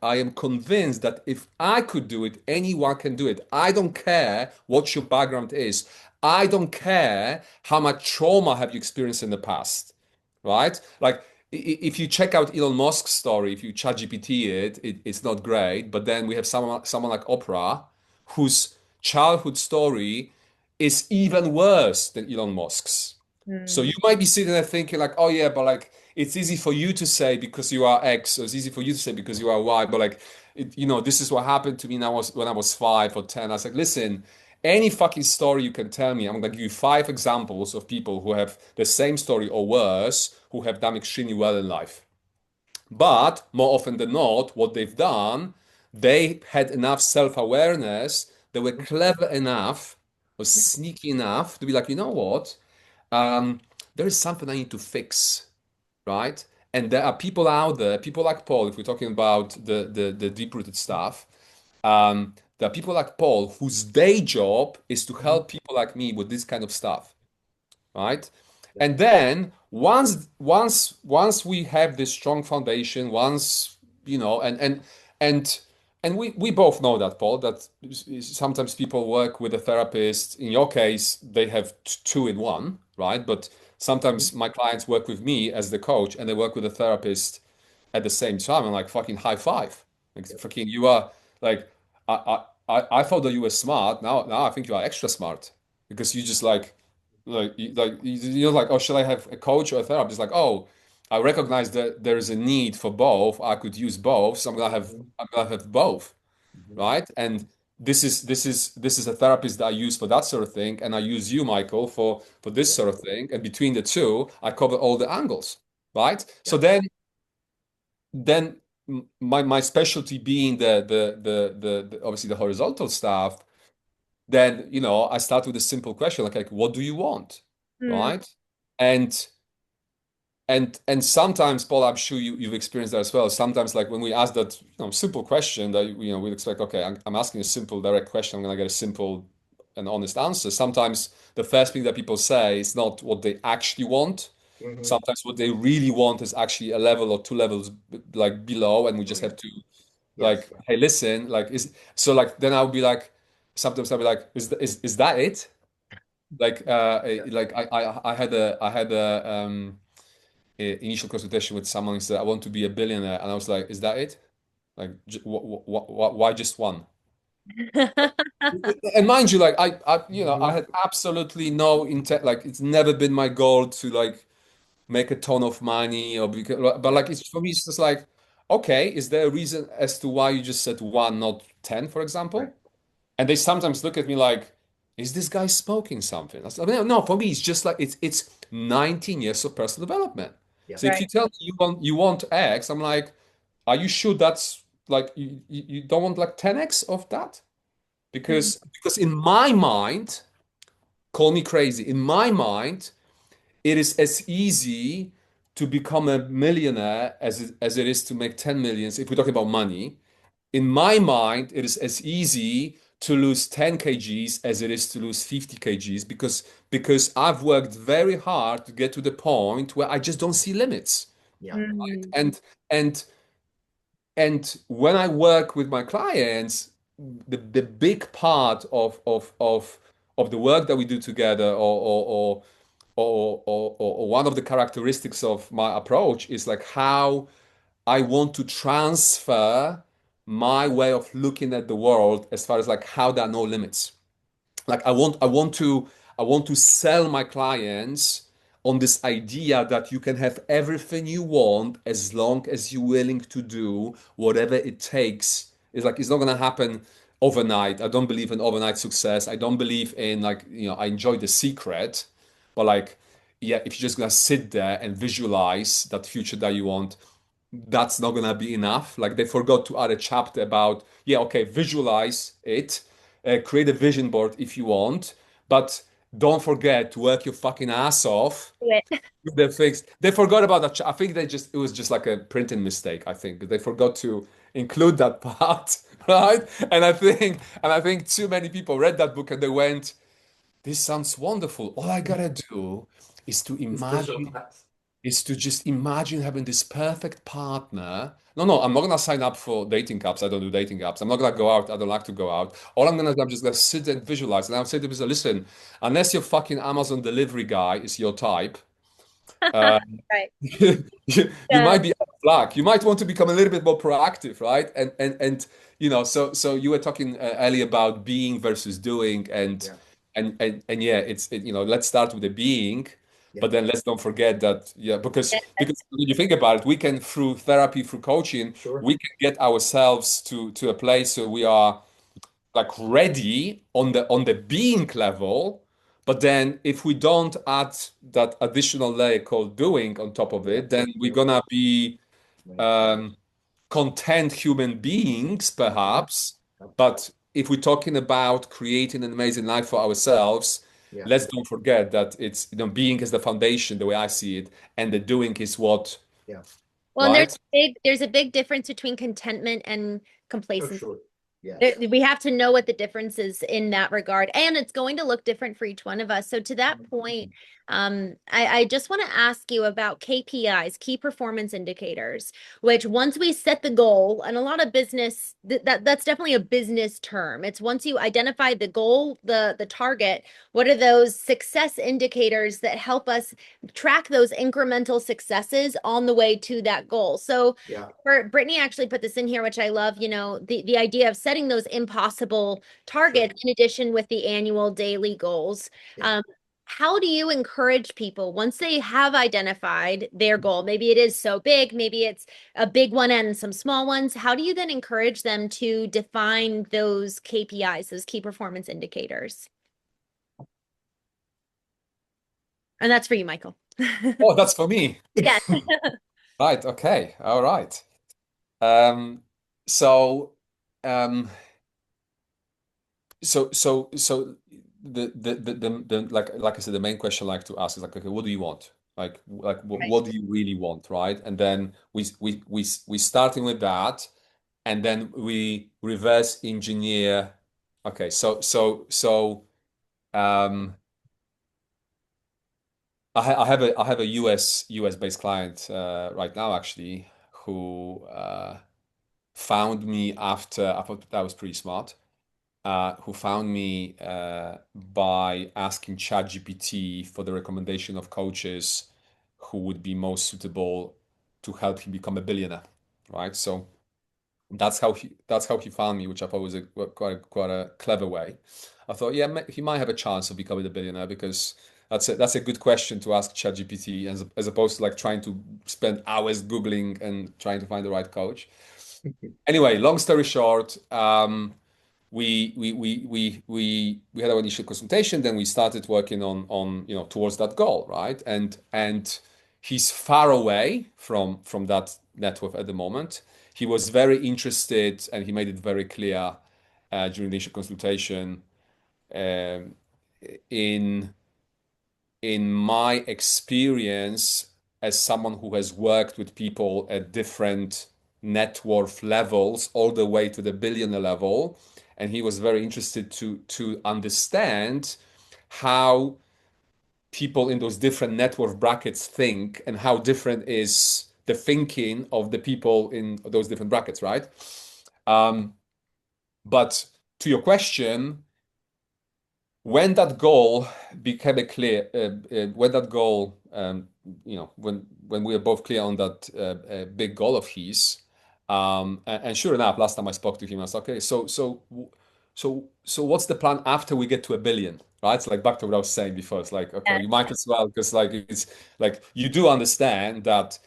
am convinced that if I could do it, anyone can do it. I don't care what your background is. I don't care how much trauma have you experienced in the past, right? Like if you check out Elon Musk's story, if you chat GPT it's not great. But then we have someone like Oprah, whose childhood story is even worse than Elon Musk's. So Hmm. you might be sitting there thinking like, oh yeah, but like it's easy for you to say because you are X, or it's easy for you to say because you are Y. But like, this is what happened to me when I was 5 or 10. I was like, listen, any fucking story you can tell me, I'm gonna give you 5 examples of people who have the same story or worse, who have done extremely well in life. But more often than not, what they've done, they had enough self-awareness, they were clever enough or sneaky enough to be like, you know what? Um, there is something I need to fix, right? And there are people out there, people like Paul, if we're talking about the deep-rooted stuff, there are people like Paul whose day job is to help people like me with this kind of stuff, right? And then once we have this strong foundation, once and and we both know that, Paul, that sometimes people work with a therapist. In your case, they have two in one, right? But Mhm. sometimes my clients work with me as the coach and they work with a therapist at the same time. I'm like, fucking high five. Like, Yep. fucking, you are like, I thought that you were smart. Now I think you are extra smart because you just you're like, oh, should I have a coach or a therapist? Like, oh, I recognize that there is a need for both. I could use both, so Mhm. I'm gonna have both, Mhm. right? And this is a therapist that I use for that sort of thing, and I use you, Michael, for this Yeah. sort of thing. And between the two, I cover all the angles, right? So Yes. then my specialty being the obviously the horizontal stuff, then I start with a simple question like what do you want, Mm, right? And and sometimes, Paul, I'm sure you've experienced that as well. Sometimes, like when we ask that simple question that we'd expect, okay, I'm asking a simple, direct question, I'm gonna get a simple and honest answer. Sometimes the first thing that people say is not what they actually want. Mhm. Sometimes what they really want is actually a level or two levels like below, and we Oh just yeah. have to Yes. like, hey, listen, like is so like then I'll be like, sometimes I'll be like, is that it? Like Yeah. I had a initial consultation with someone who said, I want to be a billionaire. And I was like, is that it? Like, why just one? And mind you, like, I Mhm. had absolutely no intent. Like, it's never been my goal to like make a ton of money or because, but Yeah. like, it's for me, it's just like, okay, is there a reason as to why you just said one, not 10, for Right. example? And they sometimes look at me like, is this guy smoking something? I said, no, for me, it's just like it's 19 years of personal development. So if right. you tell me you want X, I'm like, are you sure that's like you don't want like 10X of that? Mm, Because in my mind, call me crazy, in my mind, it is as easy to become a millionaire as it is to make 10 millions if we're talking about money. In my mind, it is as easy to lose 10 kgs as it is to lose 50 kgs because I've worked very hard to get to the point where I just don't see limits. Yeah. mm, And and and when I work with my clients, the big part of the work that we do together or one of the characteristics of my approach is like how I want to transfer my way of looking at the world as far as like how there are no limits. Like I want to sell my clients on this idea that you can have everything you want as long as you're willing to do whatever it takes. It's like it's not gonna happen overnight. I don't believe in overnight success. I don't believe in like, I enjoy The Secret, but like, yeah, if you're just gonna sit there and visualize that future that you want, that's not gonna be enough. Like they forgot to add a chapter about, yeah, okay, visualize it, create a vision board if you want, but don't forget to work your fucking ass off do it. with the things. They forgot about that. I think it was just like a printing mistake. I think they forgot to include that part, right? And I think too many people read that book and they went, "This sounds wonderful. All I gotta do is to It's imagine." visualize. Is to just imagine having this perfect partner. No, I'm not gonna sign up for dating apps. I don't do dating apps. I'm not gonna go out. I don't like to go out. All I'm gonna do, I'm just gonna sit and visualize. And I'll say to people, listen, unless your fucking Amazon delivery guy is your type, uh, Right. you Yeah. might be out of luck. You might want to become a little bit more proactive, right? And so you were talking earlier about being versus doing, and Yeah. yeah, let's start with the being, Yeah. but then let's don't forget that, yeah, because Yes. because when you think about it, we can through therapy, through coaching, Sure. we can get ourselves to a place where we are like ready on the being level, but then if we don't add that additional layer called doing on top of Yeah. it, then we're Do. gonna be Right. um, content human beings Mhm. perhaps, Yep. but if we're talking about creating an amazing life for ourselves, Yeah. let's don't forget that it's being is the foundation the way I see it, and the doing is what, Yeah. Well, and right? there's a big difference between contentment and For complacency. sure. Yes. We have to know what the difference is in that regard, and it's going to look different for each one of us. So to that Mhm. point, I just want to ask you about KPIs, key performance indicators, which once we set the goal, and a lot of business that's definitely a business term. It's once you identify the goal, the target, what are those success indicators that help us track those incremental successes on the way to that goal? So Yeah, for Brittany actually put this in here, which I love, the idea of setting those impossible sure. targets in addition with the annual daily goals. Yeah. Um, how do you encourage people once they have identified their goal? Maybe it is so big, maybe it's a big one and some small ones. How do you then encourage them to define those KPIs, those key performance indicators? And that's for you, Michael. Oh, that's for me. Yes. Right. Okay. All right. Um, so, um, so like I said, the main question I like to ask is like, okay, what do you want? Like Right. what do you really want, right? And then we starting with that, and then we reverse engineer. Okay, um, I have a US based client right now actually who found me after I thought that was pretty smart. Who found me by asking ChatGPT for the recommendation of coaches who would be most suitable to help him become a billionaire, right? So that's how he found me, which I thought was a quite a clever way. I thought, yeah, he might have a chance of becoming a billionaire because that's a good question to ask ChatGPT as opposed to like trying to spend hours Googling and trying to find the right coach. Anyway, long story short, we had our initial consultation, then we started working on towards that goal, right? And he's far away from that network at the moment. He was very interested, and he made it very clear during the initial consultation um, in my experience as someone who has worked with people at different net worth levels all the way to the billionaire level, and he was very interested to understand how people in those different net worth brackets think and how different is the thinking of the people in those different brackets, right? Um, but to your question, when that goal became a clear, when that goal, when we were both clear on that big goal of his, and sure enough, last time I spoke to him, I was like, okay, so what's the plan after we get to a billion, right? It's like back to what I was saying before. It's like, okay, you might as well, because like it's like you do understand that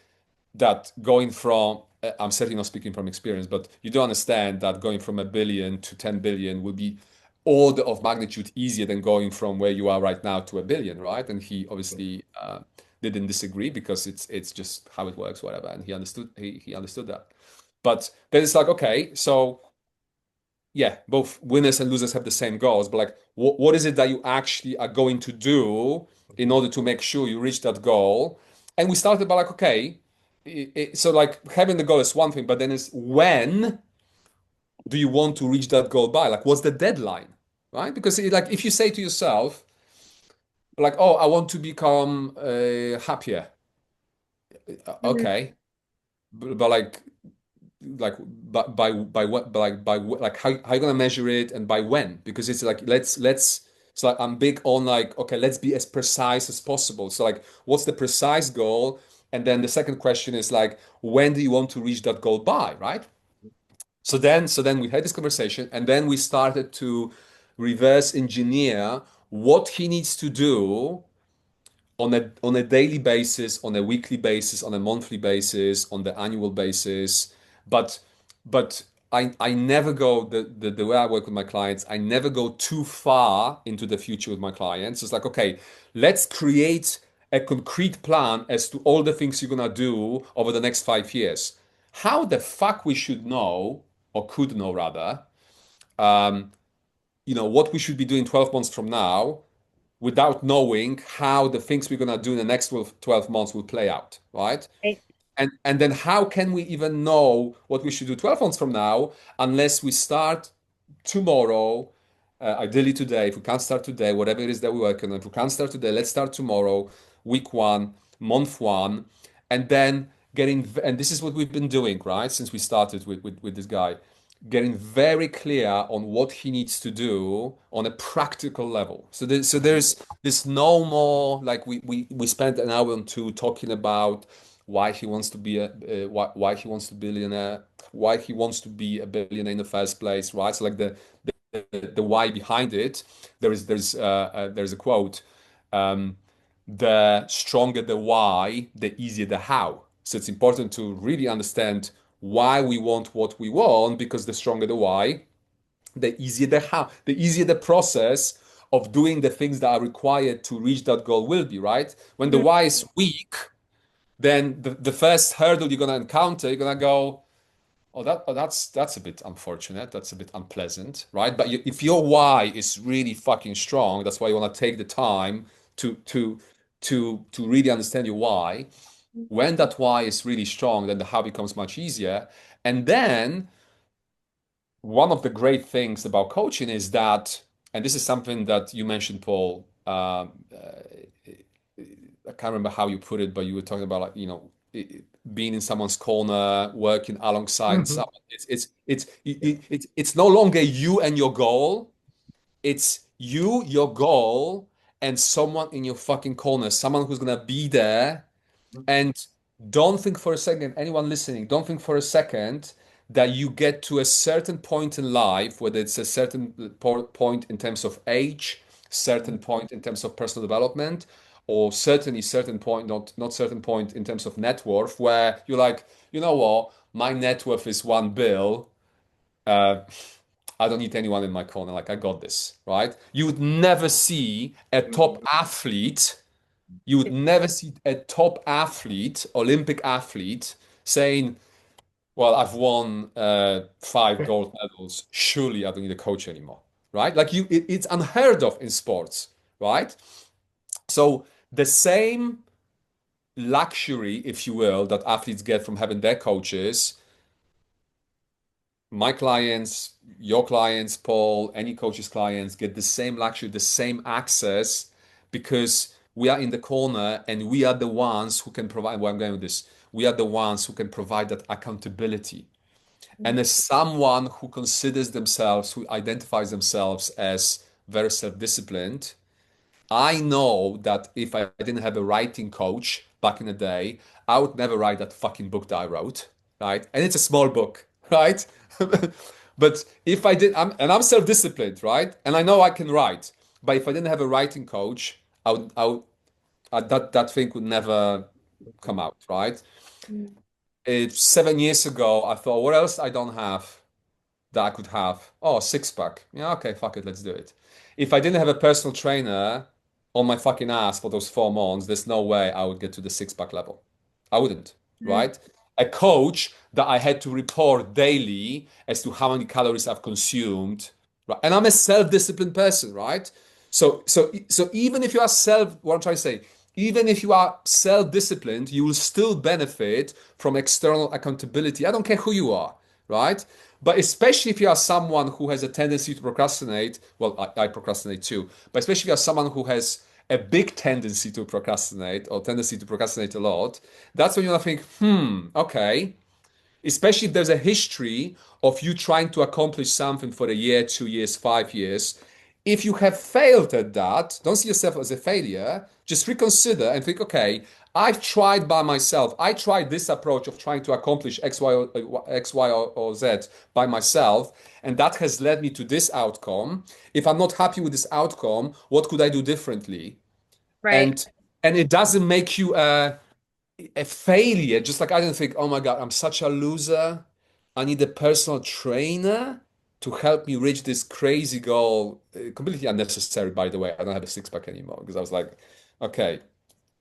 going from I'm certainly not speaking from experience, but you do understand that going from a billion to 10 billion will be order of magnitude easier than going from where you are right now to a billion, right? And he obviously didn't disagree because it's just how it works, whatever. And he understood that. But then it's like, okay, so yeah, both winners and losers have the same goals, but like what is it that you actually are going to do in order to make sure you reach that goal? And we started by like, okay, so like having the goal is one thing, but then it's when do you want to reach that goal by? Like, what's the deadline, right? Because like if you say to yourself, like, oh, I want to become happier, Mhm. okay, but like by what like how you gonna measure it and by when? Because it's like let's it's like I'm big on like okay, let's be as precise as possible. So like what's the precise goal? And then the second question is like when do you want to reach that goal by, right? So then we had this conversation, and then we started to reverse engineer what he needs to do on a daily basis, on a weekly basis, on a monthly basis, on the annual basis. But but I never go the way I work with my clients, I never go too far into the future with my clients. It's like, okay, let's create a concrete plan as to all the things you're gonna do over the next 5 years. How the fuck we should know, or could know rather, um, what we should be doing 12 months from now without knowing how the things we're going to do in the next 12 months will play out, right? Right. And then how can we even know what we should do 12 months from now unless we start tomorrow ideally today. If we can't start today, whatever it is that we're working on, if we can't start today, let's start tomorrow, week one, month one, and then and this is what we've been doing, right? Since we started with this guy, getting very clear on what he needs to do on a practical level. There's no more like we spent an hour or two talking about why he wants to be why he wants to billionaire, why he wants to be a billionaire in the first place, right? So like the why behind it. There's a quote. The stronger the why, the easier the how. So it's important to really understand why we want what we want, because the stronger the why, the easier the how, the easier the process of doing the things that are required to reach that goal will be, right? When the why is weak, then the first hurdle you're going to encounter, you're going to go, that's a bit unfortunate. That's a bit unpleasant, right? But if your why is really fucking strong, that's why you want to take the time to really understand your why. When that why is really strong, then the how becomes much easier. And then one of the great things about coaching is that, and this is something that you mentioned, Paul. I can't remember how you put it, but you were talking about, like, being in someone's corner, working alongside Mhm. someone. It's no longer you and your goal. It's you, your goal, and someone in your fucking corner, someone who's gonna be there. And don't think for a second, anyone listening, don't think for a second that you get to a certain point in life, whether it's a certain point in terms of age, certain point in terms of personal development, or certainly certain point, not certain point in terms of net worth, where you're like, you know what, my net worth is 1 bill. Uh, I don't need anyone in my corner. Like, I got this, right? You would never see a top athlete you would never see a top athlete, Olympic athlete, saying, "Well, I've won 5 gold medals. Surely I don't need a coach anymore." Right? Like it's unheard of in sports, right? So the same luxury, if you will, that athletes get from having their coaches, my clients, your clients, Paul, any coach's clients get the same luxury, the same access, because we are in the corner and we are the ones who can provide, where I'm going with this, we are the ones who can provide that accountability. And as someone who considers themselves, who identifies themselves as very self-disciplined, I know that if I didn't have a writing coach back in the day, I would never write that fucking book that I wrote, right? And it's a small book, right? But if I did, I'm self-disciplined, right? And I know I can write. But if I didn't have a writing coach, that thing would never come out, right? It's 7 years ago, I thought, what else I don't have that I could have? Oh, six pack. Yeah, okay, fuck it, let's do it. If I didn't have a personal trainer on my fucking ass for those 4 months, there's no way I would get to the six-pack level. I wouldn't, right? A coach that I had to report daily as to how many calories I've consumed, right? And I'm a self-disciplined person, right? So even if you are what I'm trying to say, even if you are self-disciplined, you will still benefit from external accountability. I don't care who you are, right? But especially if you are someone who has a tendency to procrastinate, well, I procrastinate too, but especially if you are someone who has a big tendency to procrastinate or tendency to procrastinate a lot, that's when you're think, okay, especially if there's a history of you trying to accomplish something for a year, 2 years, 5 years. If you have failed at that, don't see yourself as a failure. Just reconsider and think, okay, I've tried by myself. I tried this approach of trying to accomplish X, Y, or Z by myself, and that has led me to this outcome. If I'm not happy with this outcome, what could I do differently? Right. And it doesn't make you a failure. Just like I didn't think, oh my God, I'm such a loser. I need a personal trainer to help me reach this crazy goal. Completely unnecessary, by the way. I don't have a six pack anymore because I was like, okay,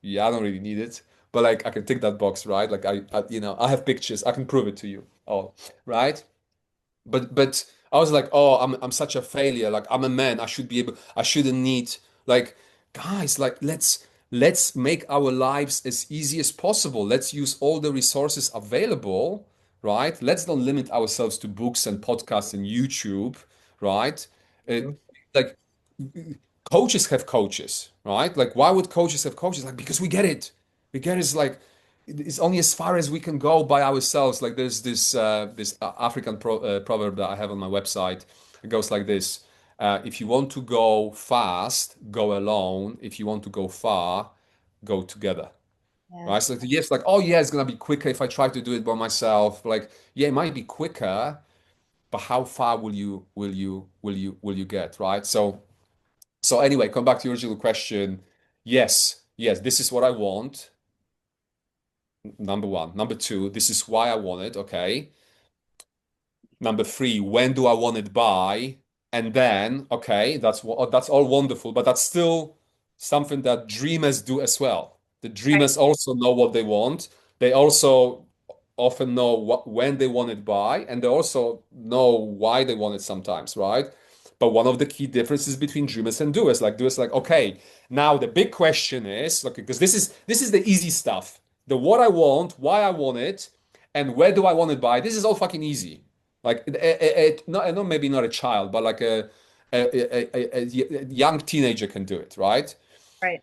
yeah, I don't really need it, but like I can tick that box, right? Like I have pictures. I can prove it to you all, right? But I was like, oh, I'm such a failure. Like I'm a man. I should be able. I shouldn't need like guys. Like let's make our lives as easy as possible. Let's use all the resources available, right? Let's not limit ourselves to books and podcasts and YouTube, right? Uh, Mhm. like coaches have coaches, right? Like why would coaches have coaches? Like because we get it. We get it's like it's only as far as we can go by ourselves. Like there's this African proverb that I have on my website. It goes like this: if you want to go fast, go alone. If you want to go far, go together. Yeah. Right? So yes, like oh yeah, it's gonna be quicker if I try to do it by myself. Like yeah, it might be quicker, but how far will you get? Right? So anyway, come back to your original question. Yes, this is what I want. Number one. Number two, this is why I want it. Okay. Number three, when do I want it by? And then, okay, that's all wonderful, but that's still something that dreamers do as well. The Right. dreamers also know what they want. They also often know when they want it by, and they also know why they want it sometimes, right? But one of the key differences between dreamers and doers, like, okay, now the big question is, okay, because this is the easy stuff. The what I want, why I want it, and where do I want it by? This is all fucking easy. Like not maybe not a child, but like a young teenager can do it, right? Right.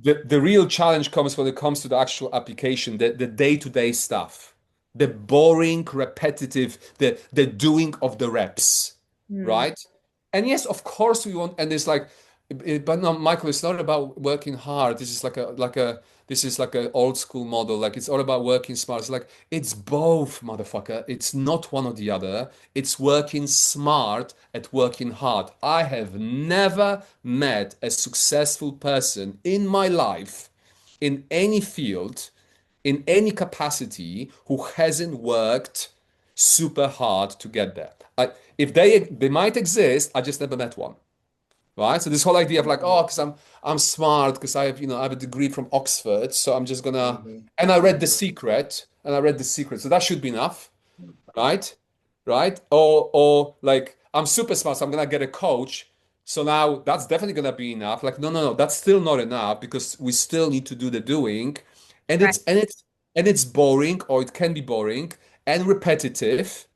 The real challenge comes when it comes to the actual application, the day-to-day stuff, the boring, repetitive, the doing of the reps, Mm. right? And yes, of course we want, and it's like, but no, Michael, it's not about working hard. This is like a old school model. Like it's all about working smart. It's like it's both, motherfucker. It's not one or the other. It's working smart at working hard. I have never met a successful person in my life, in any field, in any capacity, who hasn't worked super hard to get there. If they might exist, I just never met one. Right? So this whole idea of like, oh, because I'm smart, because I have a degree from Oxford, so I'm just gonna Mhm. and I read The Secret, so that should be enough, right? Right? Or like I'm super smart, so I'm gonna get a coach. So now that's definitely gonna be enough. Like, no, that's still not enough because we still need to do the doing. And Right. it's boring, or it can be boring and repetitive,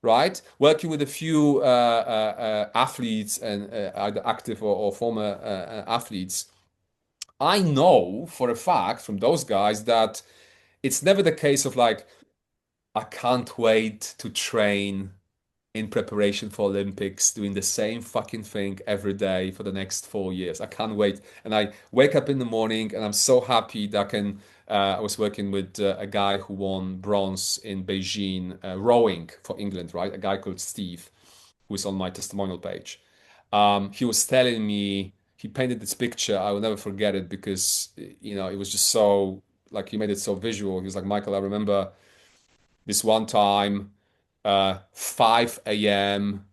right? Working with a few athletes and either active or former athletes, I know for a fact from those guys that it's never the case of like, I can't wait to train in preparation for Olympics, doing the same fucking thing every day for the next 4 years. I can't wait. And I wake up in the morning and I'm so happy that I can. I was working with a guy who won bronze in Beijing rowing for England, right? A guy called Steve, who's on my testimonial page. He was telling me, he painted this picture. I will never forget it because, it was just so, like, he made it so visual. He was like, Michael, I remember this one time, 5 a.m.,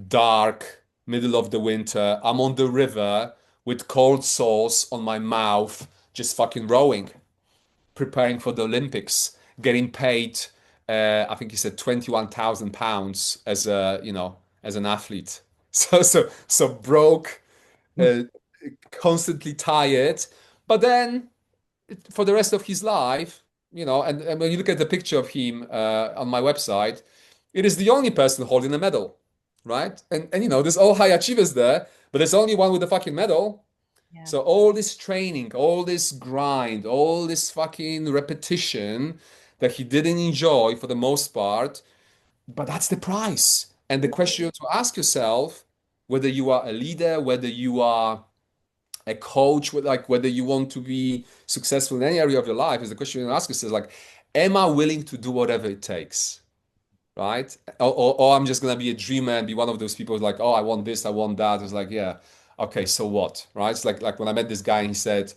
dark, middle of the winter. I'm on the river with cold sauce on my mouth, just fucking rowing, preparing for the Olympics, getting paid. I think he said £21,000 as as an athlete. So broke, uh, constantly tired, but then for the rest of his life, and when you look at the picture of him on my website, it is the only person holding a medal, right? And there's all high achievers there, but there's only one with a fucking medal. Yeah. So all this training, all this grind, all this fucking repetition that he didn't enjoy for the most part, but that's the price. And the question to ask yourself, whether you are a leader, whether you are a coach, like whether you want to be successful in any area of your life, is the question you ask yourself, like, am I willing to do whatever it takes? Right? Or I'm just gonna be a dreamer and be one of those people who's like, oh, I want this, I want that. It's like, yeah, okay, so what? Right? It's like when I met this guy and he said,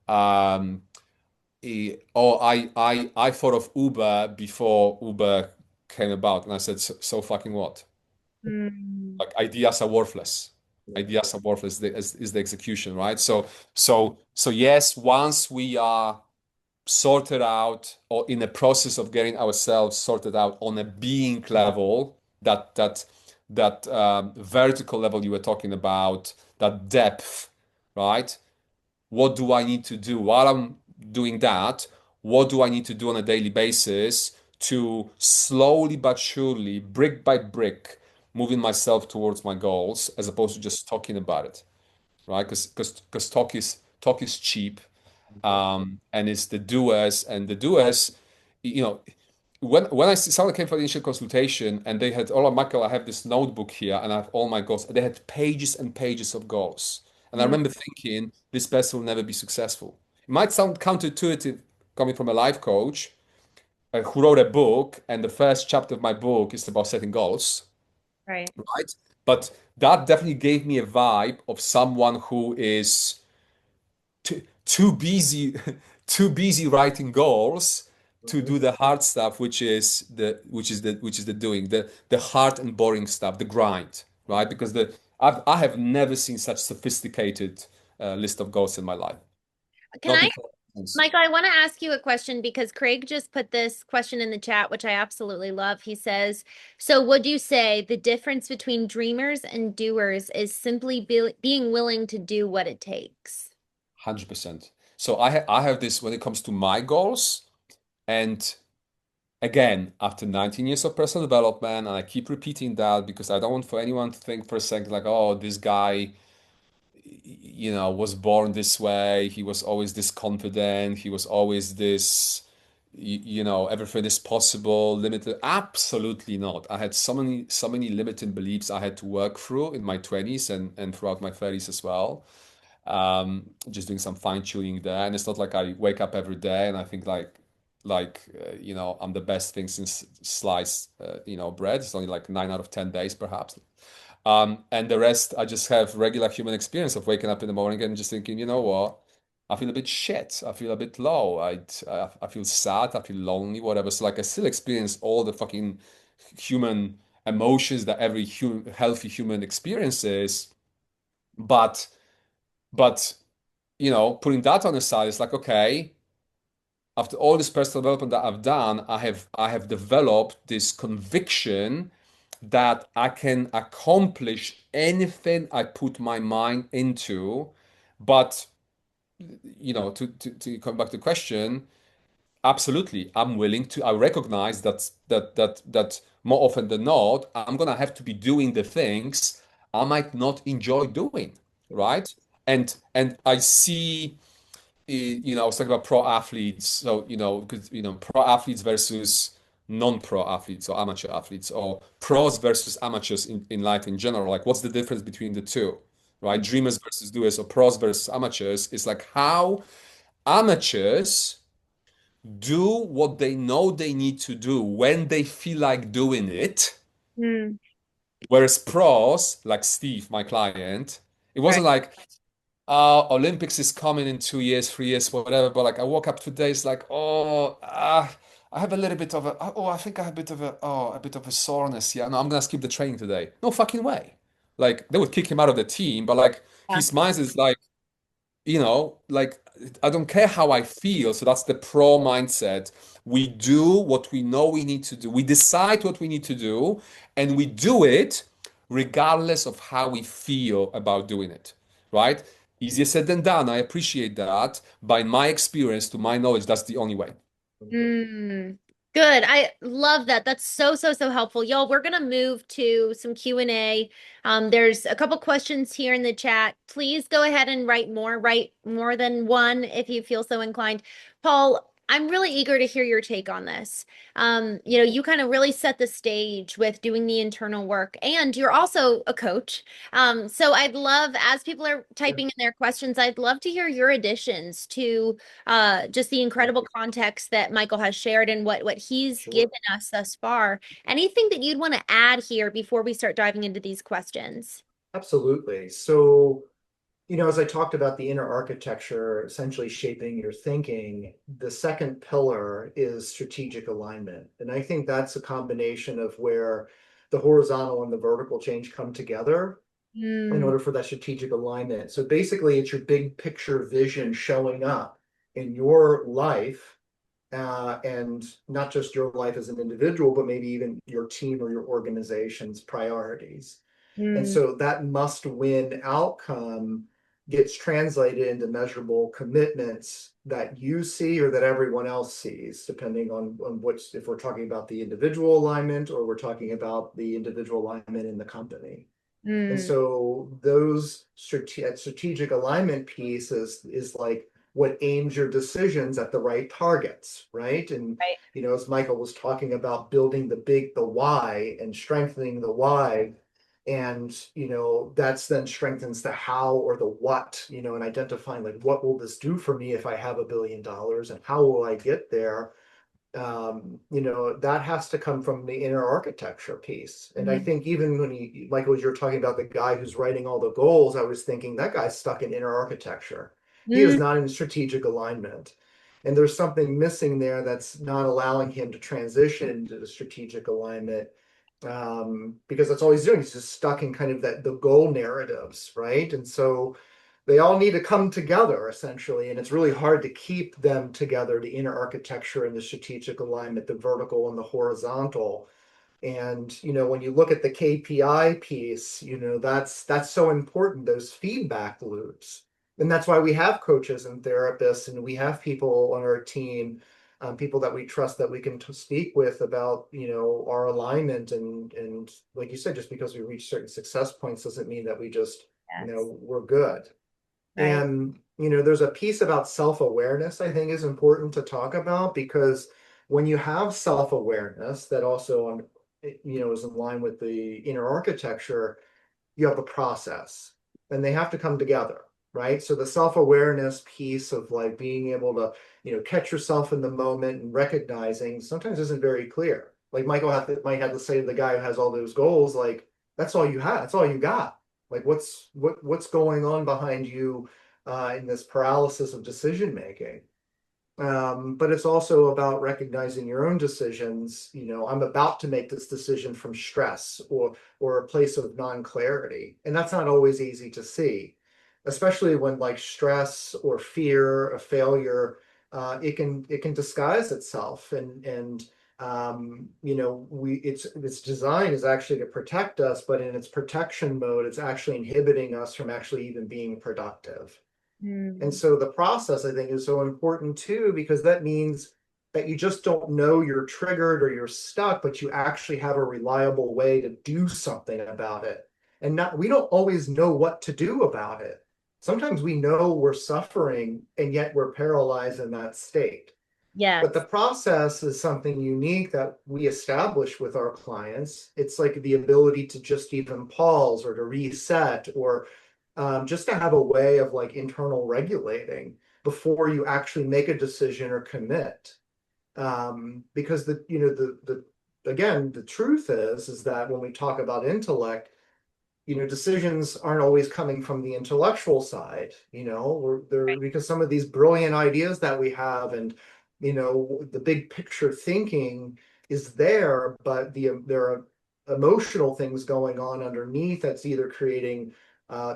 um, I thought of Uber before Uber came about. And I said, so fucking what? Mm. Like ideas are worthless. Ideas are worthless. Is the execution, right? So yes, once we are sorted out or in the process of getting ourselves sorted out on a being level, that vertical level you were talking about, that depth, right? What do I need to do while I'm doing that? What do I need to do on a daily basis to slowly but surely, brick by brick, moving myself towards my goals as opposed to just talking about it, right? Because talk is cheap, and it's the doers, and the doers, you know, when I see someone came for the initial consultation and they had, oh, Michael, I have this notebook here and I have all my goals. They had pages and pages of goals. And I Mm, remember thinking, this person will never be successful. It might sound counterintuitive coming from a life coach who wrote a book, and the first chapter of my book is about setting goals, right. right? But that definitely gave me a vibe of someone who is too busy too busy writing goals to Mhm. do the hard stuff, which is the doing, the hard and boring stuff, the grind, right? Because I have never seen such sophisticated list of goals in my life. Can Not I, because Michael, I want to ask you a question because Craig just put this question in the chat, which I absolutely love. He says, so would you say the difference between dreamers and doers is simply being willing to do what it takes? 100%. So I have this when it comes to my goals, and again, after 19 years of personal development, and I keep repeating that because I don't want for anyone to think for a second like, oh, this guy, was born this way. He was always this confident. He was always this, everything is possible, limited. Absolutely not. I had so many limiting beliefs I had to work through in my 20s and throughout my 30s as well. Just doing some fine tuning there. And it's not like I wake up every day and I think I'm the best thing since sliced, bread. It's only like 9 out of 10 days, perhaps. And the rest, I just have regular human experience of waking up in the morning and just thinking, you know what? I feel a bit shit. I feel a bit low. I feel sad. I feel lonely, whatever. So like I still experience all the fucking human emotions that every healthy human experiences. But but putting that on the side, it's like, okay, after all this personal development that I've done, I have developed this conviction that I can accomplish anything I put my mind into. But to come back to the question, absolutely, I'm willing to. I recognize that more often than not, I'm gonna have to be doing the things I might not enjoy doing, right? And I see I was talking about pro athletes. So, because, pro athletes versus non-pro athletes or amateur athletes, or pros versus amateurs in life in general. Like, what's the difference between the two, right? Dreamers versus doers, or pros versus amateurs. It's like how amateurs do what they know they need to do when they feel like doing it. Mm, Whereas pros, like Steve, my client, it right. wasn't like, Olympics is coming in 2 years, 3 years, whatever. But like I woke up today, it's like, I have a little bit of I think I have a bit of a soreness. Yeah, no, I'm gonna skip the training today. No fucking way. Like they would kick him out of the team, but like Yeah. his mind is like, like I don't care how I feel. So that's the pro mindset. We do what we know we need to do. We decide what we need to do, and we do it regardless of how we feel about doing it, right? Easier said than done. I appreciate that. By my experience, to my knowledge, that's the only way. Mm, good. I love that. That's so, so, so helpful. Y'all, we're gonna move to some Q&A. There's a couple questions here in the chat. Please go ahead and write more than one if you feel so inclined. Paul, I'm really eager to hear your take on this. You kind of really set the stage with doing the internal work, and you're also a coach. So I'd love, as people are typing in their questions, I'd love to hear your additions to just the incredible context that Michael has shared and what he's Sure. given us thus far. Anything that you'd want to add here before we start diving into these questions? Absolutely. So, as I talked about the inner architecture essentially shaping your thinking, the second pillar is strategic alignment. And I think that's a combination of where the horizontal and the vertical change come together in Mm, order for that strategic alignment. So basically, it's your big picture vision showing up in your life, and not just your life as an individual, but maybe even your team or your organization's priorities. And mm, so that must win outcome gets translated into measurable commitments that you see or that everyone else sees, depending on which, if we're talking about the individual alignment or we're talking about the individual alignment in the company. And so those strategic alignment piece is like what aims your decisions at the right targets, right? And Right. as Michael was talking about building the why and strengthening the why, and that's then strengthens the how or the what, and identifying like what will this do for me if I have $1 billion and how will I get there? That has to come from the inner architecture piece. And I think even when Michael, you're talking about the guy who's writing all the goals, I was thinking that guy's stuck in inner architecture. He is not in strategic alignment. And there's something missing there that's not allowing him to transition into the strategic alignment. Because that's all he's doing. He's just stuck in kind of the goal narratives, right? And so they all need to come together essentially, and it's really hard to keep them together, the inner architecture and the strategic alignment, the vertical and the horizontal. And when you look at the KPI piece, that's so important, those feedback loops. And that's why we have coaches and therapists, and we have people on our team, people that we trust that we can speak with about our alignment, and like you said, just because we reach certain success points doesn't mean that we just we're good. Right. And there's a piece about self-awareness I think is important to talk about, because when you have self-awareness that also is in line with the inner architecture, you have a process, and they have to come together, right? So the self-awareness piece of like being able to catch yourself in the moment and recognizing sometimes isn't very clear. Like Michael might have to say to the guy who has all those goals, like, that's all you have, that's all you got. Like what's going on behind you in this paralysis of decision making? But it's also about recognizing your own decisions. I'm about to make this decision from stress or a place of non-clarity, and that's not always easy to see, especially when like stress or fear of failure, it can disguise itself, and its design is actually to protect us, but in its protection mode, it's actually inhibiting us from actually even being productive. And so the process, I think, is so important too, because that means that you just don't know you're triggered or you're stuck, but you actually have a reliable way to do something about it. And we don't always know what to do about it. Sometimes we know we're suffering and yet we're paralyzed in that state. Yes. But the process is something unique that we establish with our clients. It's like the ability to just even pause or to reset, or just to have a way of like internal regulating before you actually make a decision or commit. Because again, the truth is that when we talk about intellect, decisions aren't always coming from the intellectual side, because some of these brilliant ideas that we have, and the big picture thinking is there, but there are emotional things going on underneath that's either creating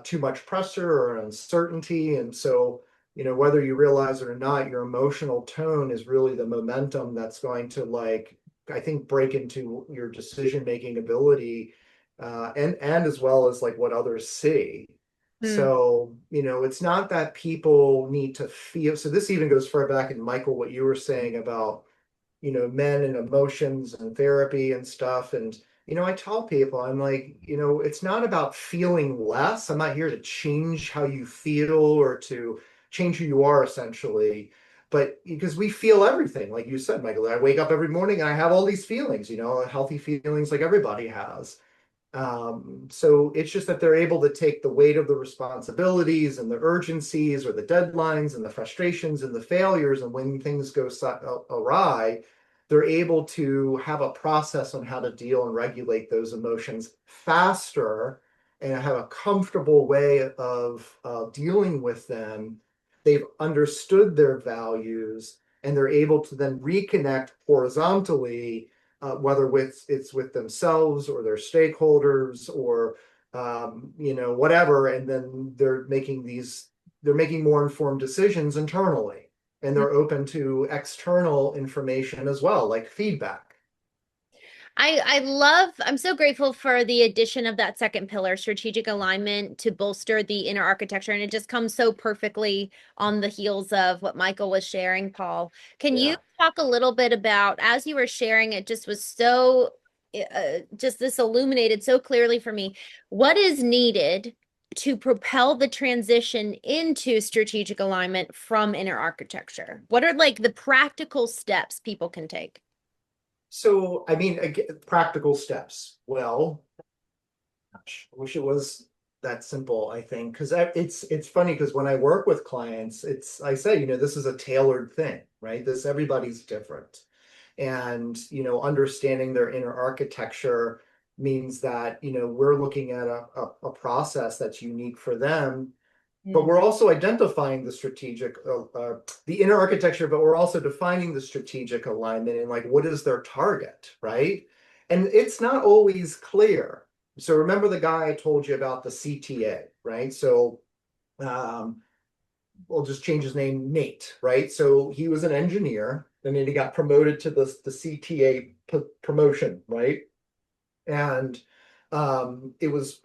too much pressure or uncertainty. And so whether you realize it or not, your emotional tone is really the momentum that's going to, like, I think, break into your decision making ability, and as well as like what others see. So it's not that people need to feel. So this even goes far back in, Michael, what you were saying about men and emotions and therapy and stuff. And I tell people, I'm like, it's not about feeling less. I'm not here to change how you feel or to change who you are, essentially. But because we feel everything, like you said, Michael, I wake up every morning and I have all these feelings, healthy feelings like everybody has. So it's just that they're able to take the weight of the responsibilities and the urgencies or the deadlines and the frustrations and the failures, and when things go awry, they're able to have a process on how to deal and regulate those emotions faster and have a comfortable way of dealing with them. They've understood their values, and they're able to then reconnect horizontally, whether it's with themselves or their stakeholders or whatever, and then they're making more informed decisions internally, and they're open to external information as well, like feedback. I'm so grateful for the addition of that second pillar, strategic alignment, to bolster the inner architecture. And it just comes so perfectly on the heels of what Michael was sharing, Paul. Can you Yeah. talk a little bit about, as you were sharing, it just was so, just this illuminated so clearly for me, what is needed to propel the transition into strategic alignment from inner architecture? What are like the practical steps people can take? So, I mean, again, practical steps. Well, gosh, I wish it was that simple, I think, because it's funny because when I work with clients, I say, this is a tailored thing, right? Everybody's different. And, understanding their inner architecture means that, we're looking at a process that's unique for them, but we're also identifying the inner architecture, but we're also defining the strategic alignment and like, what is their target, right? And it's not always clear. So remember the guy I told you about, the CTA, right? So um, we'll just change his name, Nate, right? So he was an engineer, and then he got promoted to the CTA promotion, right? And it was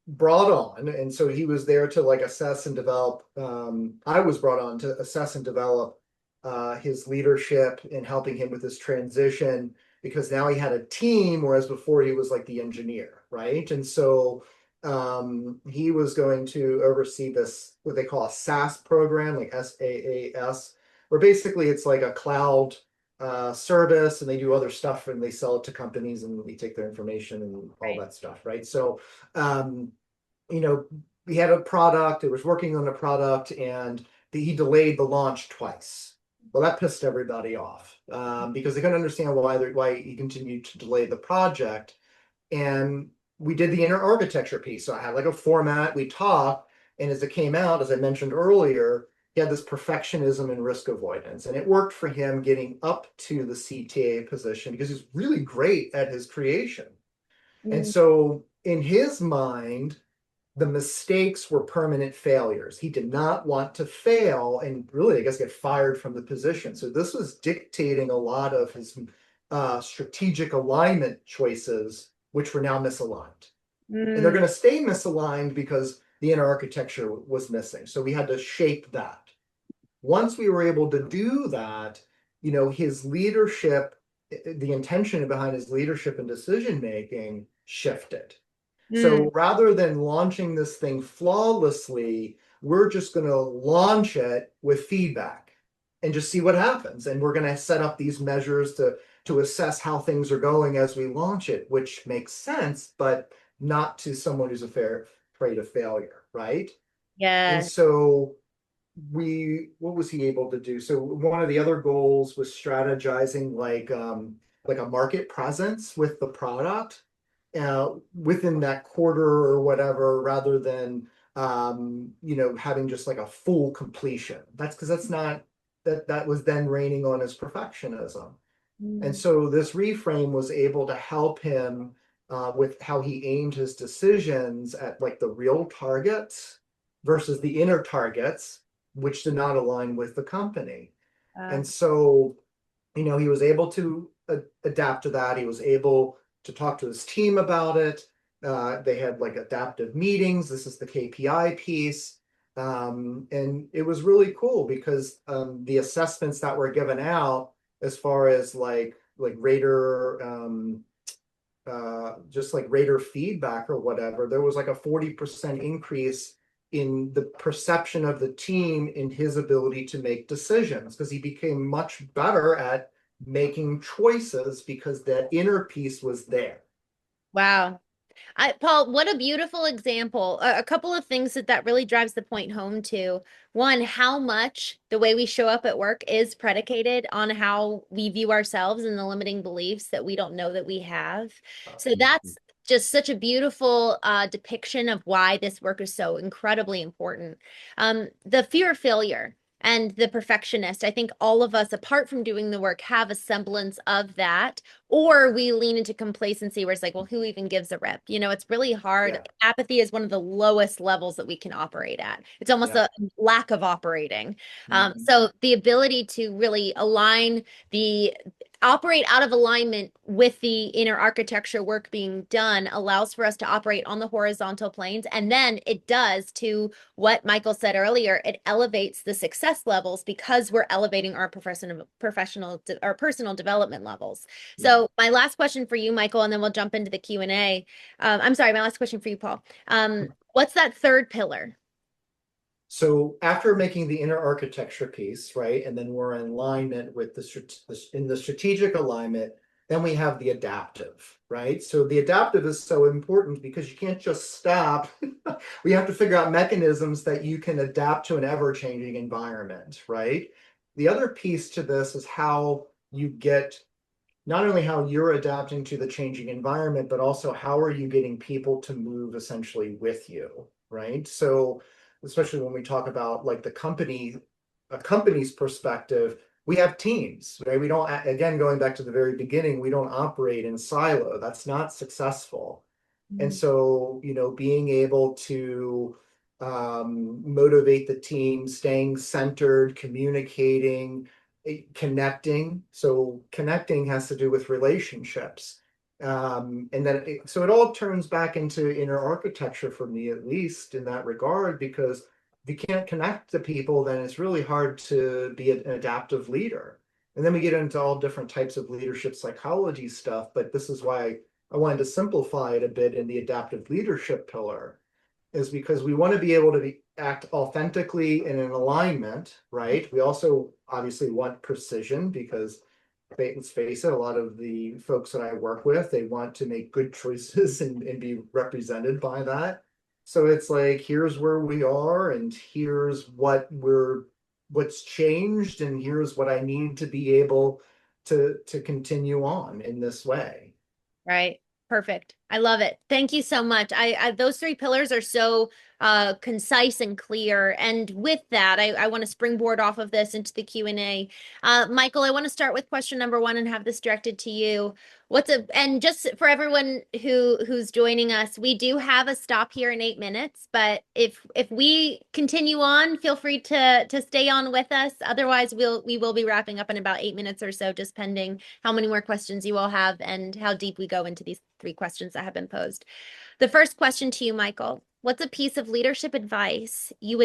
brought on, and so he was there to like assess and develop. I was brought on to assess and develop his leadership and helping him with his transition, because now he had a team, whereas before he was like the engineer, right? And so he was going to oversee this, what they call a SaaS program, like SaaS, where basically it's like a cloud service, and they do other stuff and they sell it to companies and we take their information and all Right. that stuff, right? So, um, you know, we had a product, it was working on a product, and he delayed the launch twice. Well, that pissed everybody off because they couldn't understand why he continued to delay the project. And we did the inner architecture piece. So I had like a format, we talked, and as it came out, as I mentioned earlier, he had this perfectionism and risk avoidance. And it worked for him getting up to the CTA position because he's really great at his creation. And Mm. so in his mind, the mistakes were permanent failures. He did not want to fail and really, I guess, get fired from the position. So this was dictating a lot of his strategic alignment choices, which were now misaligned. And they're Mm. going to stay misaligned because the inner architecture was missing. So we had to shape that. Once we were able to do that, his leadership, the intention behind his leadership and decision making shifted. Mm. So rather than launching this thing flawlessly, we're just going to launch it with feedback and just see what happens. And we're going to set up these measures to assess how things are going as we launch it, which makes sense, but not to someone who's afraid of failure, right? And Yeah. so what was he able to do? So one of the other goals was strategizing like a market presence with the product within that quarter or whatever, rather than having just like a full completion. That's because that's not that was then raining on his perfectionism. And Mm. so this reframe was able to help him with how he aimed his decisions at like the real targets versus the inner targets, which did not align with the company. Uh, And so, he was able to adapt to that. He was able to talk to his team about it. They had like adaptive meetings. This is the KPI piece. And it was really cool because the assessments that were given out as far as like rater just like rater feedback or whatever, there was like a 40% increase in the perception of the team in his ability to make decisions because he became much better at making choices because that inner piece was there. wow. Paul, what a beautiful example. A couple of things that really drives the point home to. One, how much the way we show up at work is predicated on how we view ourselves and the limiting beliefs that we don't know that we have. So that's just such a beautiful depiction of why this work is so incredibly important. The fear of failure and the perfectionist, I think all of us, apart from doing the work, have a semblance of that, or we lean into complacency where it's like, well, who even gives a rip? It's really hard. Yeah, Apathy is one of the lowest levels that we can operate at. It's almost yeah. a lack of operating. Mhm. So the ability to really align the operate out of alignment with the inner architecture work being done allows for us to operate on the horizontal planes. And then it does, to what Michael said earlier, it elevates the success levels because we're elevating our personal development levels. Yeah. So my last question for you, Michael, and then we'll jump into the Q&A. I'm sorry, my last question for you, Paul. What's that third pillar? So after making the inner architecture piece, right, and then we're in alignment with in the strategic alignment, then we have the adaptive, right? So the adaptive is so important because you can't just stop. We have to figure out mechanisms that you can adapt to an ever-changing environment, right? The other piece to this is how you get not only how you're adapting to the changing environment, but also how are you getting people to move essentially with you, right? So especially when we talk about like a company's perspective, we have teams, right? We don't, again, going back to the very beginning, we don't operate in silo. That's not successful. And so, being able to motivate the team, staying centered, communicating, connecting. So connecting has to do with relationships. And then so it all turns back into inner architecture for me, at least in that regard, because if you can't connect to people, then it's really hard to be an adaptive leader. And then we get into all different types of leadership psychology stuff, but this is why I wanted to simplify it a bit in the adaptive leadership pillar, is because we want to be able to act authentically and in alignment, right? We also obviously want precision because let's face it, a lot of the folks that I work with, they want to make good choices and be represented by that. So it's like, here's where we are and here's what's changed and here's what I need to be able to continue on in this way. Right. Perfect. I love it. Thank you so much. Those three pillars are so concise and clear. And with that, I want to springboard off of this into the Q&A. Michael, I want to start with question number one and have this directed to you. And just for everyone who's joining us, we do have a stop here in 8 minutes, but if we continue on, feel free to stay on with us. Otherwise, we will be wrapping up in about 8 minutes or so, just pending how many more questions you all have and how deep we go into these 3 questions that have been posed. The first question to you, Michael, what's a piece of leadership advice you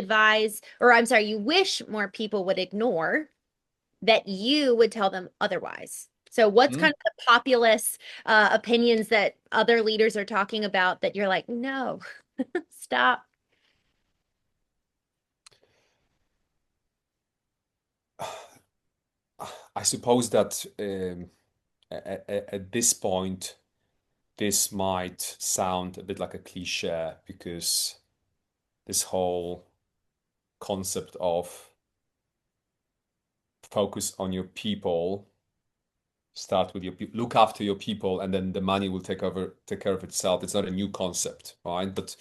wish more people would ignore that you would tell them otherwise? So what's kind of the populist opinions that other leaders are talking about that you're like, no, stop? I suppose that at this point, this might sound a bit like a cliche because this whole concept of focus on your people, start with your people, look after your people, and then the money will take care of itself. It's not a new concept, right? But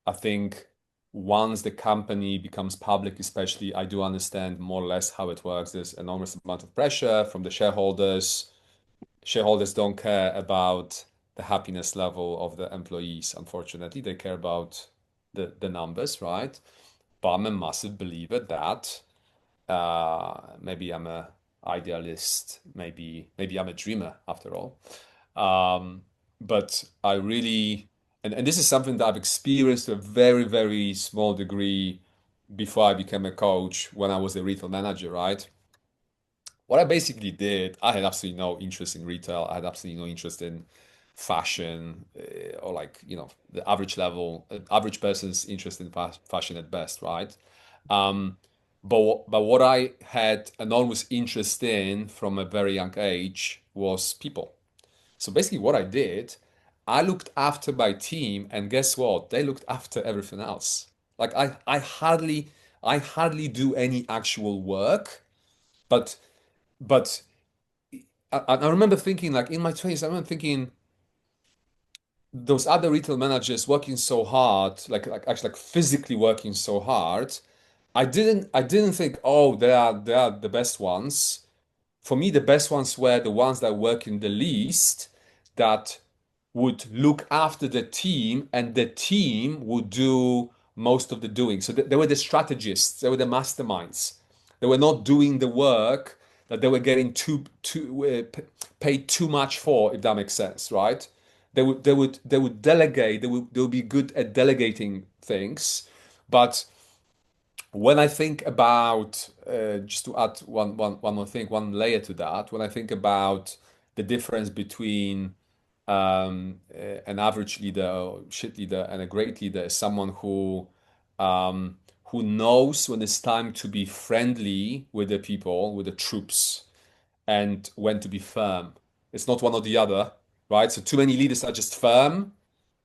I think once the company becomes public, especially, I do understand more or less how it works. There's enormous amount of pressure from the shareholders. Shareholders don't care about the happiness level of the employees, unfortunately. They care about the numbers, right? But I'm a massive believer that maybe I'm a idealist, maybe I'm a dreamer after all. But I really, and this is something that I've experienced to a very, very small degree before I became a coach when I was a retail manager, right? What I basically did, I had absolutely no interest in retail. I had absolutely no interest in fashion or like, the average person's interest in fashion at best, right? But what I had enormous interest in from a very young age was people. So basically what I did, I looked after my team, and guess what? They looked after everything else. Like I hardly do any actual work, but but I remember thinking, like in my 20s, I remember thinking those other retail managers working so hard, like actually like physically working so hard. I didn't think, oh, they are the best ones. For me, the best ones were the ones that work in the least, that would look after the team, and the team would do most of the doing. So they were the strategists, they were the masterminds. They were not doing the work that they were getting paid too much for, if that makes sense, right? They would delegate. They would be good at delegating things, but when I think about just to add one more thing, one layer to that, when I think about the difference between an average leader or shit leader and a great leader is someone who knows when it's time to be friendly with the people, with the troops, and when to be firm. It's not one or the other, right? So too many leaders are just firm,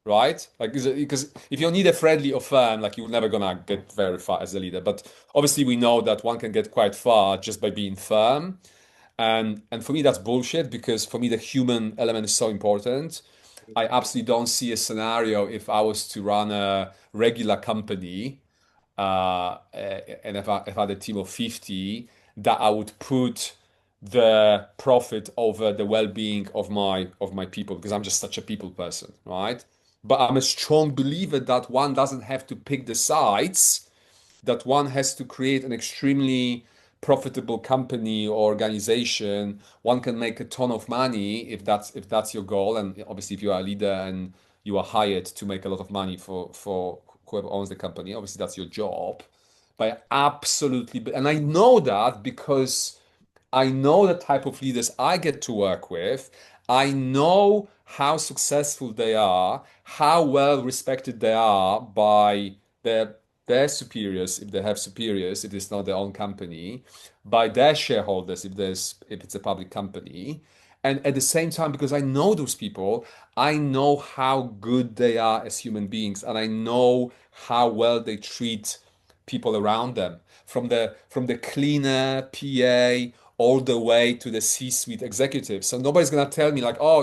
right? Like because if you're neither friendly or firm, like you're never gonna get very far as a leader. But obviously we know that one can get quite far just by being firm. And for me that's bullshit because for me the human element is so important. I absolutely don't see a scenario if I was to run a regular company and if I had a team of 50 that I would put the profit over the well-being of my people because I'm just such a people person, right? But I'm a strong believer that one doesn't have to pick the sides, that one has to create an extremely profitable company or organization. One can make a ton of money if that's your goal, and obviously if you are a leader and you are hired to make a lot of money for whoever owns the company, obviously that's your job. But absolutely, and I know that because I know the type of leaders I get to work with. I know how successful they are, how well respected they are by their their superiors, if they have superiors, if it's not their own company, by their shareholders, if it's a public company. And at the same time, because I know those people, I know how good they are as human beings, and I know how well they treat people around them, from the cleaner, PA, all the way to the C-suite executives. So nobody's gonna tell me like, oh,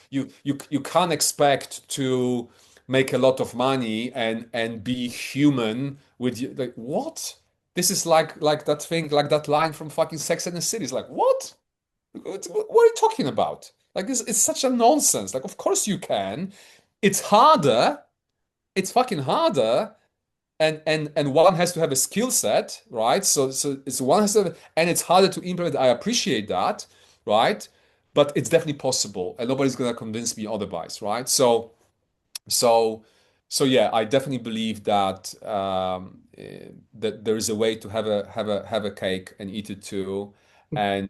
you can't expect to make a lot of money and be human with you. Like what? This is like that thing, like that line from fucking Sex and the City. It's like what? What are you talking about? Like this, it's such a nonsense. Like of course you can. It's harder. It's fucking harder and one has to have a skill set, right? So one has to, and it's harder to implement. I appreciate that, right? But it's definitely possible, and nobody's gonna convince me otherwise, right? So, so yeah, I definitely believe that that there is a way to have a cake and eat it too, and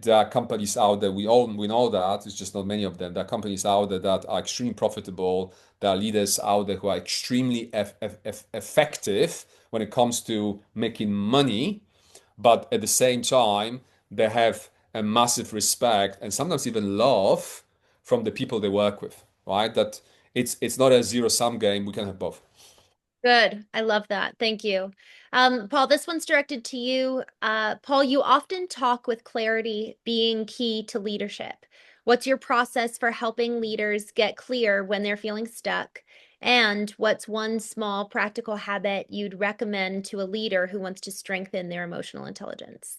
there are companies out there, we know that, it's just not many of them. There are companies out there that are extremely profitable. There are leaders out there who are extremely effective when it comes to making money, but at the same time, they have a massive respect and sometimes even love from the people they work with, right? That it's not a zero-sum game. We can have both. Good. I love that. Thank you. Paul, this one's directed to you. Paul, you often talk with clarity being key to leadership. What's your process for helping leaders get clear when they're feeling stuck? And what's one small practical habit you'd recommend to a leader who wants to strengthen their emotional intelligence?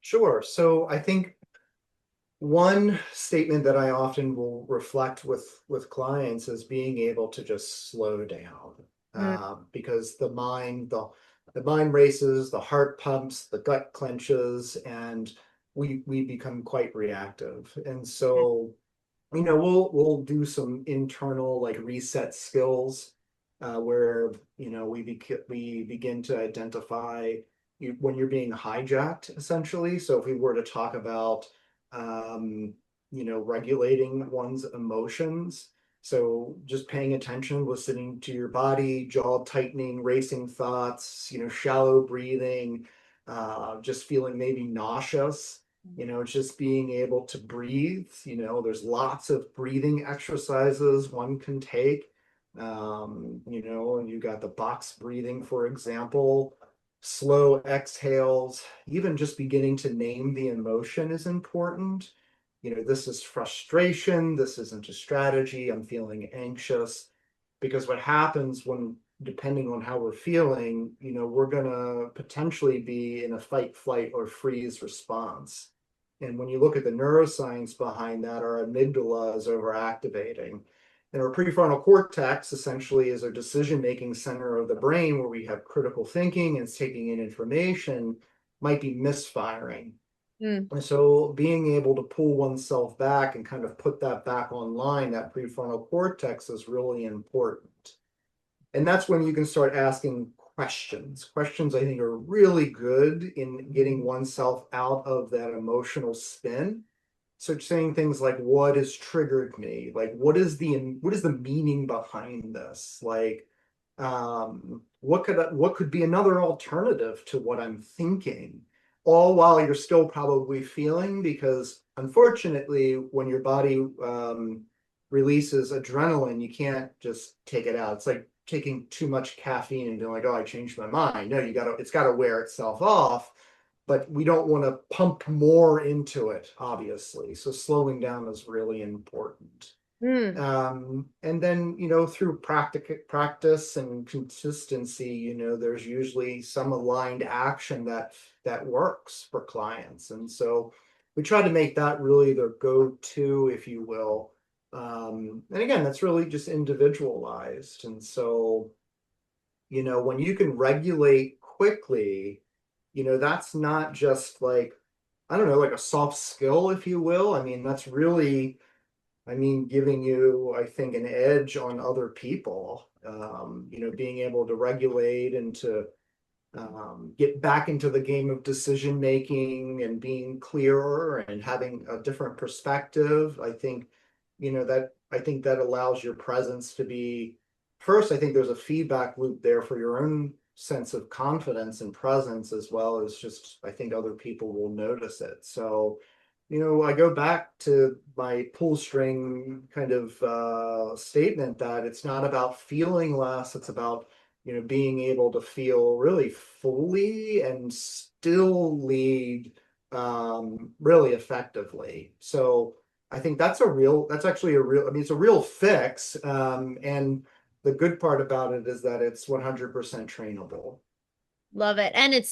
Sure. So I think one statement that I often will reflect with clients is being able to just slow down, Mm, because the mind races, the heart pumps, the gut clenches, and we become quite reactive. And so we'll do some internal like reset skills, where we begin to identify when you're being hijacked essentially. So if we were to talk about regulating one's emotions, so just paying attention, listening to your body, jaw tightening, racing thoughts, shallow breathing, just feeling maybe nauseous, just being able to breathe. There's lots of breathing exercises one can take. And you got the box breathing, for example, slow exhales, even just beginning to name the emotion is important. This is frustration. This isn't a strategy. I'm feeling anxious. Because what happens when, depending on how we're feeling, we're going to potentially be in a fight, flight, or freeze response. And when you look at the neuroscience behind that, our amygdala is overactivating. And our prefrontal cortex essentially is our decision-making center of the brain where we have critical thinking and taking in information, might be misfiring. Mm. And so being able to pull oneself back and kind of put that back online, that prefrontal cortex, is really important. And that's when you can start asking questions. Questions, I think, are really good in getting oneself out of that emotional spin. So saying things like, what has triggered me? Like, what is the meaning behind this? Like, what could be another alternative to what I'm thinking? All while you're still probably feeling, because unfortunately, when your body releases adrenaline, you can't just take it out. It's like taking too much caffeine and being like, oh, I changed my mind. No, it's gotta wear itself off, but we don't want to pump more into it, obviously. So slowing down is really important. Mm. And then, through practice and consistency, there's usually some aligned action that works for clients. And so we try to make that really the go-to, if you will. And again, that's really just individualized. And so, when you can regulate quickly, that's not just like, I don't know, like a soft skill, if you will. I mean, that's really, giving you, I think, an edge on other people. Being able to regulate and to get back into the game of decision making and being clearer and having a different perspective. I think that allows your presence to be first. I think there's a feedback loop there for your own sense of confidence and presence, as well as just, I think, other people will notice it. So, I go back to my pull string kind of statement that it's not about feeling less, it's about being able to feel really fully and still lead really effectively. So I think that's actually it's a real fix. And the good part about it is that it's 100% trainable. Love it. And it's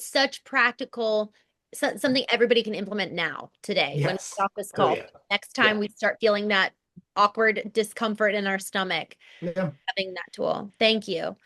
such practical, something everybody can implement now, today, when we Yes. stop this Oh call. yeah. Next time Yeah. we start feeling that awkward discomfort in our stomach, Yeah. having that tool. Thank you.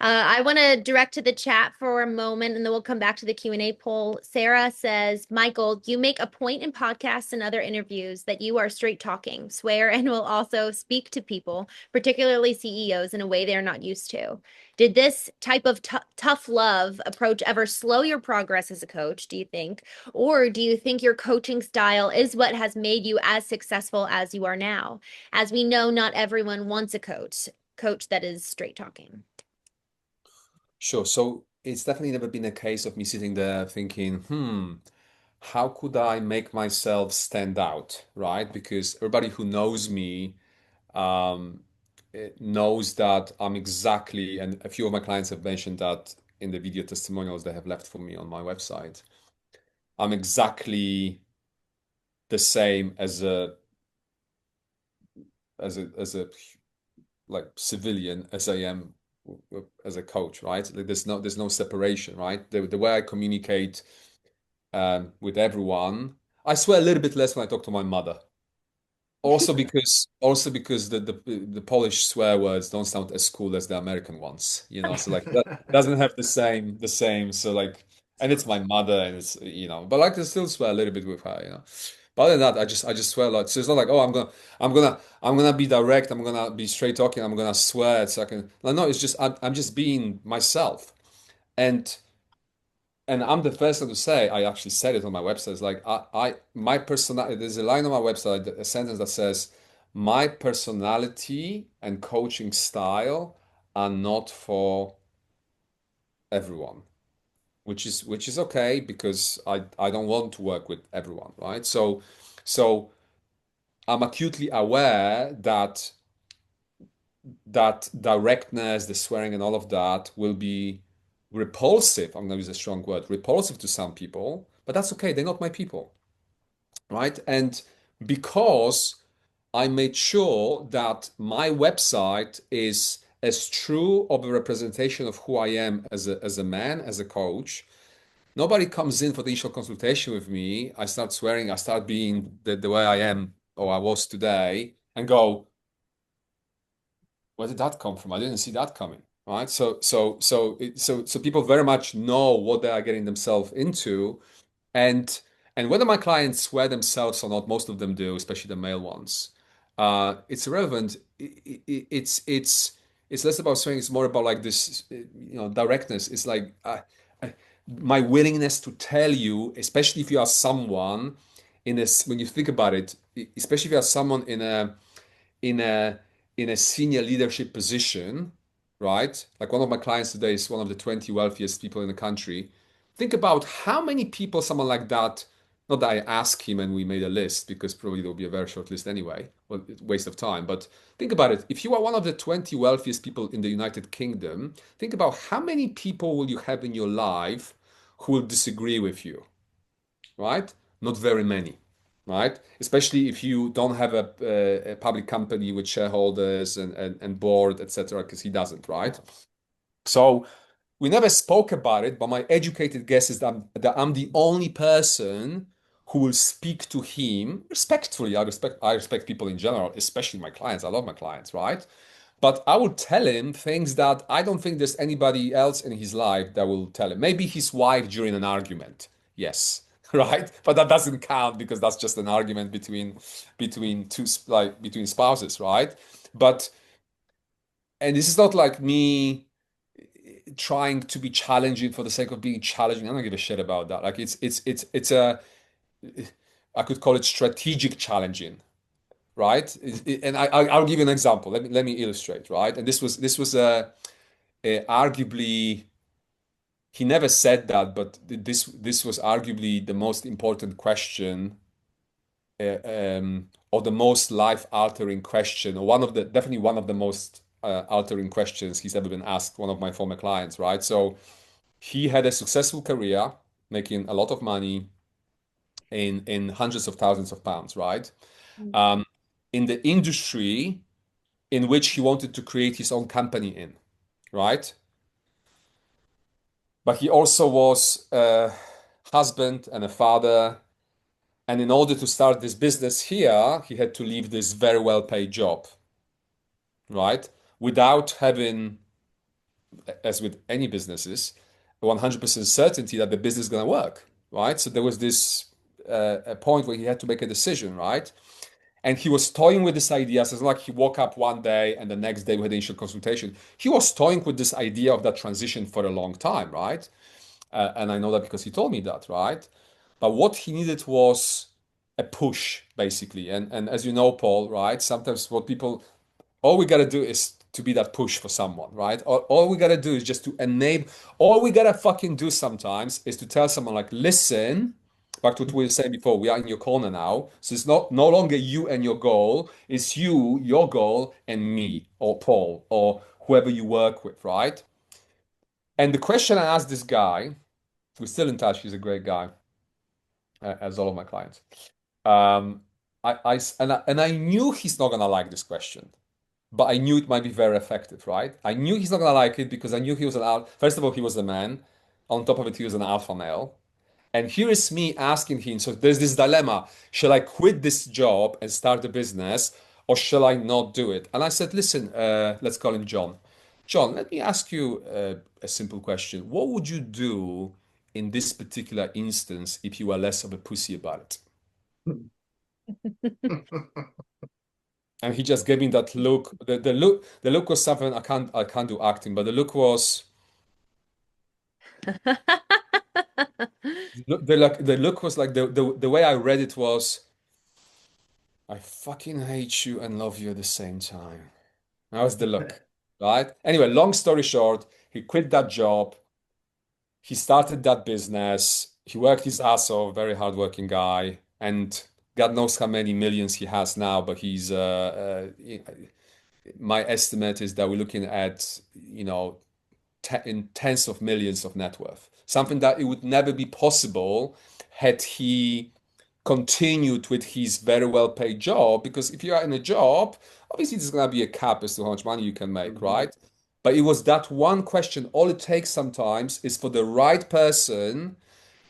I want to direct to the chat for a moment, and then we'll come back to the Q&A poll. Sarah says, Michael, you make a point in podcasts and other interviews that you are straight talking, swear, and will also speak to people, particularly CEOs, in a way they're not used to. Did this type of tough love approach ever slow your progress as a coach, do you think? Or do you think your coaching style is what has made you as successful as you are now? As we know, not everyone wants a coach that is straight talking. Sure. So it's definitely never been a case of me sitting there thinking, how could I make myself stand out, right? Because everybody who knows me um, knows that I'm exactly, and a few of my clients have mentioned that in the video testimonials they have left for me on my website. I'm exactly the same as a like civilian as I am as a coach, right? Like there's no separation, right? The way I communicate with everyone, I swear a little bit less when I talk to my mother. Also because the Polish swear words don't sound as cool as the American ones, So like that doesn't have the same. So like, and it's my mother, and it's. But like I still swear a little bit with her. But other than that, I just swear a lot. So it's not like, oh, I'm gonna be direct. I'm gonna be straight talking. I'm gonna swear. So I can. No, it's just I'm just being myself, and and I'm the first one to say, I actually said it on my website. It's like my personality. There's a line on my website, a sentence that says, "My personality and coaching style are not for everyone," which is okay because I don't want to work with everyone, right? So I'm acutely aware that directness, the swearing, and all of that will be repulsive. I'm going to use a strong word, repulsive to some people, but that's okay. They're not my people, right? And because I made sure that my website is as true of a representation of who I am as a man, as a coach. Nobody comes in for the initial consultation with me. I start swearing, I start being the way I am or I was today, and go, where did that come from? I didn't see that coming, right? So people very much know what they are getting themselves into, and And whether my clients swear themselves or not, most of them do, especially the male ones. It's irrelevant. It's less about swearing. It's more about like this, directness. It's like my willingness to tell you, especially if you are someone in this. When you think about it, especially if you are someone in a in a senior leadership position, right? Like one of my clients today is one of the 20 wealthiest people in the country. Think about how many people someone like that, not that I asked him and we made a list because probably there'll be a very short list anyway, well, waste of time. But think about it. If you are one of the 20 wealthiest people in the United Kingdom, think about how many people will you have in your life who will disagree with you, right? Not very many, right? Especially if you don't have a public company with shareholders and board, etc., because he doesn't, right? So we never spoke about it, but my educated guess is that I'm the only person who will speak to him respectfully. I respect people in general, especially my clients. I love my clients, right? But I will tell him things that I don't think there's anybody else in his life that will tell him. Maybe his wife during an argument. Yes. Right? But that doesn't count because that's just an argument between two like between spouses, right? But and this is not like me trying to be challenging for the sake of being challenging. I don't give a shit about that. Like it's a I could call it strategic challenging, right? And I'll give you an example. Let me illustrate, right? And this was arguably he never said that, but this was arguably the most important question, or the most life-altering question, or definitely one of the most altering questions he's ever been asked. One of my former clients, right? So he had a successful career, making a lot of money in hundreds of thousands of pounds, right? Um, in the industry in which he wanted to create his own company in, right? But he also was a husband and a father. And in order to start this business here, he had to leave this very well-paid job, right? Without having, as with any businesses, 100% certainty that the business is going to work, right? So there was this a point where he had to make a decision, right? And he was toying with this idea. So it's not like he woke up one day and the next day we had the initial consultation. He was toying with this idea of that transition for a long time, right? And I know that because he told me that, right? But what he needed was a push, basically. And as you know, Paul, right? Sometimes all we gotta do is to be that push for someone, right? All we gotta do is just to enable. All we gotta fucking do sometimes is to tell someone like, listen. Back to what we were saying before, we are in your corner now. So it's not no longer you and your goal. It's you, your goal, and me, or Paul, or whoever you work with, right? And the question I asked this guy, we're still in touch. He's a great guy, as all of my clients. Um, and I knew he's not gonna like this question, but I knew it might be very effective, right? I knew he's not gonna like it because I knew he was an alpha. First of all, he was a man. On top of it, he was an alpha male. And here is me asking him. So there's this dilemma: shall I quit this job and start a business, or shall I not do it? And I said, listen, let's call him John. John, let me ask you a simple question. What would you do in this particular instance if you were less of a pussy about it? And he just gave me that look. The look was something I can't do acting, but the look was the look was like the way I read it was, I fucking hate you and love you at the same time. That was the look, right? Anyway, long story short, he quit that job. He started that business. He worked his ass off, very hardworking guy, and God knows how many millions he has now. But my estimate is that we're looking at, in tens of millions of net worth. Something that it would never be possible had he continued with his very well-paid job. Because if you are in a job, obviously there's going to be a cap as to how much money you can make, right? But it was that one question. All it takes sometimes is for the right person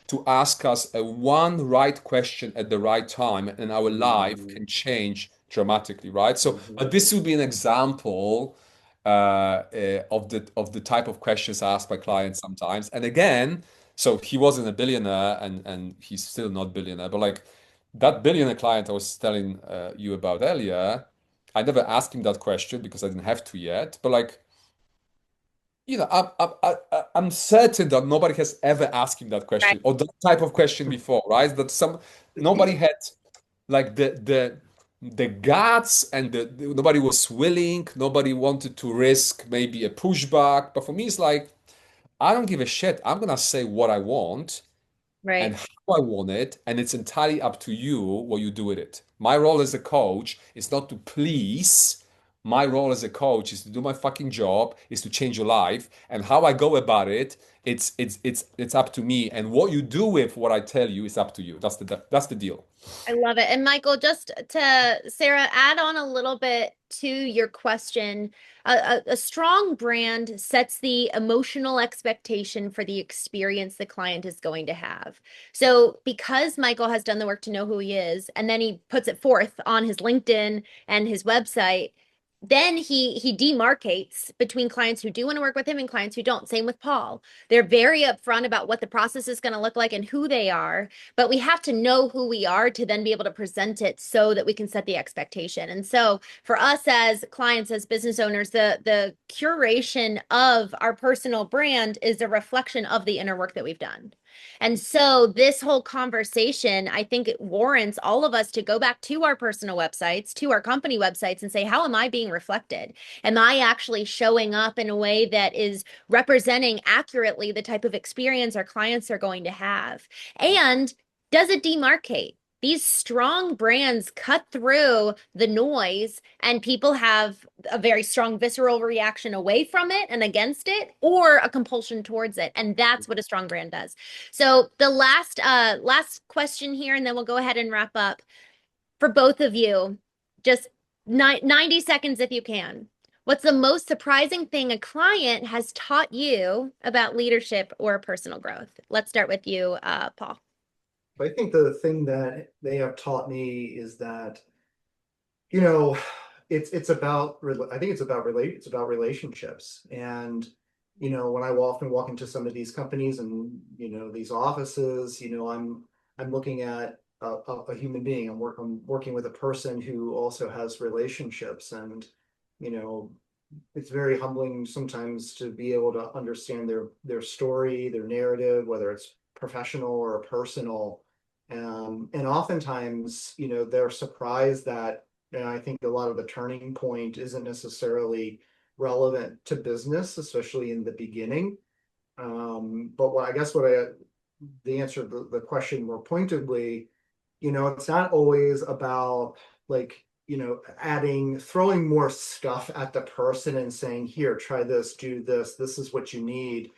to ask us a one right question at the right time, and our life can change dramatically, right? So, but this would be an example of the type of questions asked by clients sometimes. And again, So he wasn't a billionaire, and he's still not billionaire. But like that billionaire client I was telling you about earlier, I never asked him that question because I didn't have to yet. But like, I'm certain that nobody has ever asked him that Right. question or that type of question before, right? That nobody had like the guts and nobody was willing, nobody wanted to risk maybe a pushback. But for me, it's like I don't give a shit. I'm gonna say what I want and Right. how I want it, and it's entirely up to you what you do with it. My role as a coach is not to please. My role as a coach is to do my fucking job, is to change your life, and how I go about it, it's up to me. And what you do with what I tell you is up to you. That's the deal. I love it. And Michael, just to Sarah, add on a little bit to your question. A strong brand sets the emotional expectation for the experience the client is going to have. So, because Michael has done the work to know who he is, and then he puts it forth on his LinkedIn and his website, then he demarcates between clients who do want to work with him and clients who don't. Same with Paul. They're very upfront about what the process is going to look like and who they are, but we have to know who we are to then be able to present it so that we can set the expectation. And so for us as clients, as business owners, the curation of our personal brand is a reflection of the inner work that we've done. And so this whole conversation, I think it warrants all of us to go back to our personal websites, to our company websites, and say, how am I being reflected? Am I actually showing up in a way that is representing accurately the type of experience our clients are going to have? And does it demarcate? These strong brands cut through the noise, and people have a very strong visceral reaction away from it and against it, or a compulsion towards it. And that's what a strong brand does. So the last question here, and then we'll go ahead and wrap up for both of you. Just 90 seconds if you can. What's the most surprising thing a client has taught you about leadership or personal growth? Let's start with you, Paul. I think the thing that they have taught me is that, you know, it's about I think it's about relationships. And when I often walk into some of these companies and these offices, I'm looking at a human being. I'm working with a person who also has relationships, and you know it's very humbling sometimes to be able to understand their story, their narrative, whether it's professional or personal. And oftentimes, they're surprised that, and I think a lot of the turning point isn't necessarily relevant to business, especially in the beginning. But what I guess what I the answer to the question more pointedly, it's not always about like, throwing more stuff at the person and saying, here, try this, do this, this is what you need,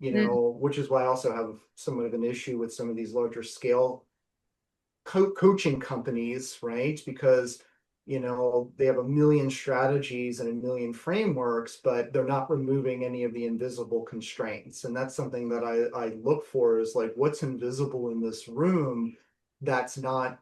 Mm, which is why I also have somewhat of an issue with some of these larger scale coaching companies, right? Because they have a million strategies and a million frameworks, but they're not removing any of the invisible constraints. And that's something that I look for, is like, what's invisible in this room that's not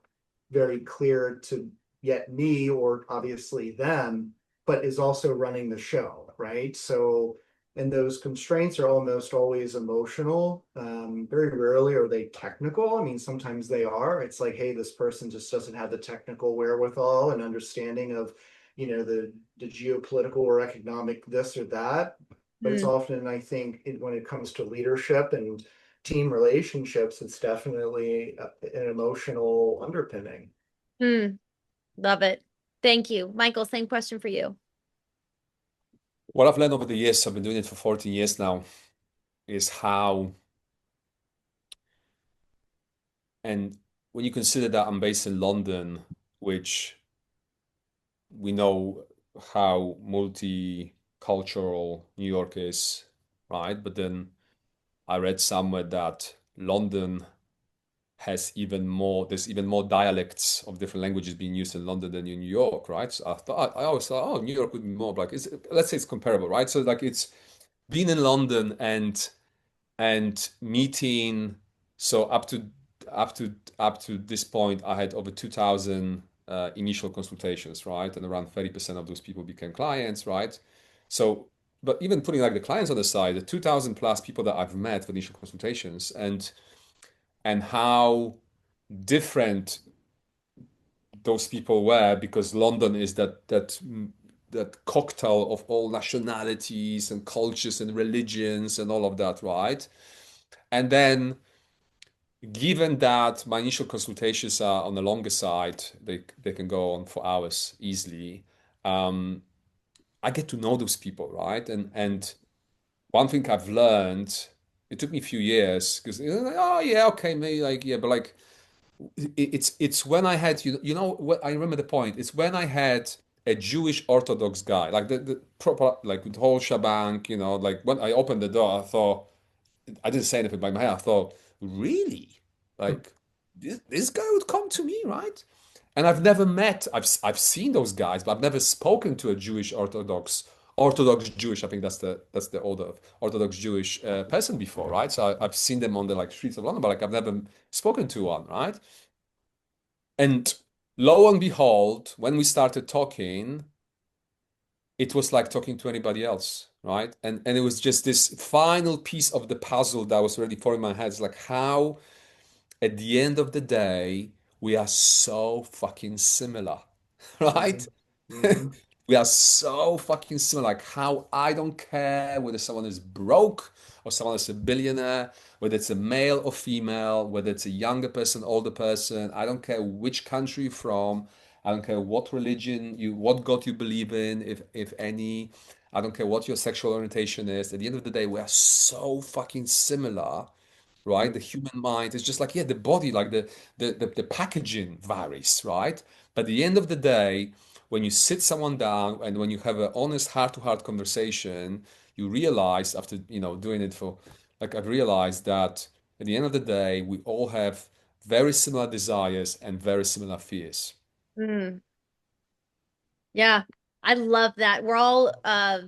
very clear to yet me, or obviously them, but is also running the show, right? So, and those constraints are almost always emotional. Very rarely are they technical. I mean, sometimes they are. It's like, hey, this person just doesn't have the technical wherewithal and understanding of, the geopolitical or economic this or that. But it's mm, often, I think, when it comes to leadership and team relationships, it's definitely an emotional underpinning. mm. Love it. Thank you. Michael, same question for you. What I've learned over the years, I've been doing it for 14 years now, is how, and when you consider that I'm based in London, which we know how multicultural New York is, right? But then I read somewhere that London has even more, there's even more dialects of different languages being used in London than in New York, right? So I always thought, oh, New York would be more like, let's say it's comparable, right? So like it's being in London and meeting, so up to this point, I had over 2,000 initial consultations, right? And around 30% of those people became clients, right? So but even putting like the clients on the side, the 2,000 plus people that I've met for initial consultations, and how different those people were, because London is that cocktail of all nationalities and cultures and religions and all of that, right? And then, given that my initial consultations are on the longer side, they can go on for hours easily. I get to know those people, right? And one thing I've learned, it took me a few years because like, oh yeah, okay, maybe like yeah, but like it's when I had what I remember the point. It's when I had a Jewish Orthodox guy, like the proper like the whole shebang, like when I opened the door, I thought I didn't say anything by my head. I thought, really? Like this guy would come to me, right? And I've never met, I've seen those guys, but I've never spoken to a Jewish Orthodox Jewish, I think that's the older Orthodox Jewish person before, right? So I've seen them on the like streets of London, but like I've never spoken to one, right? And lo and behold, when we started talking, it was like talking to anybody else, right? And it was just this final piece of the puzzle that was already forming in my head. It's like how, at the end of the day, we are so fucking similar, right? Mhm. Mhm. We are so fucking similar. Like how I don't care whether someone is broke or someone is a billionaire, whether it's a male or female, whether it's a younger person, older person. I don't care which country you're from. I don't care what religion what God you believe in, if any. I don't care what your sexual orientation is. At the end of the day, we are so fucking similar, right? The human mind is just like, yeah, the body, like the packaging varies, right? But at the end of the day, when you sit someone down and when you have an honest heart-to-heart conversation, you realize after, doing it for, like I've realized that at the end of the day, we all have very similar desires and very similar fears. Mm. Yeah, I love that. We're all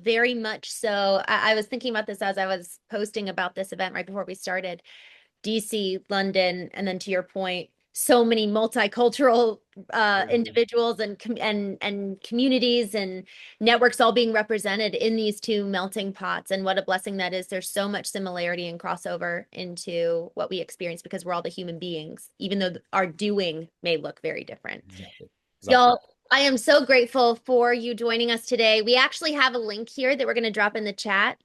very much so. I was thinking about this as I was posting about this event right before we started. DC, London, and then to your point, so many multicultural Mhm. individuals and communities and networks all being represented in these two melting pots. And what a blessing that is. There's so much similarity and crossover into what we experience because we're all the human beings, even though our doing may look very different. Exactly. Exactly. Y'all, I am so grateful for you joining us today. We actually have a link here that we're going to drop in the chat.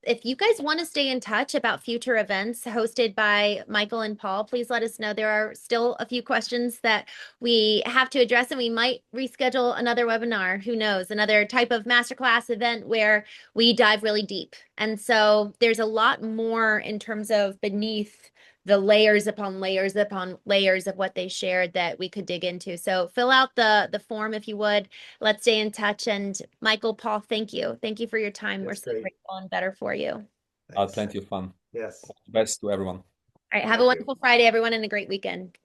If you guys want to stay in touch about future events hosted by Michael and Paul, please let us know. There are still a few questions that we have to address, and we might reschedule another webinar. Who knows? Another type of masterclass event where we dive really deep. And so there's a lot more in terms of beneath the layers upon layers upon layers of what they shared that we could dig into. So fill out the form if you would. Let's stay in touch. And Michael, Paul, thank you. Thank you for your time. We're That's so great. grateful and better for you. All Had Thanks. plenty of fun. Yes. All the best to everyone. right. Have a Thank you. wonderful Friday, everyone, and a great weekend.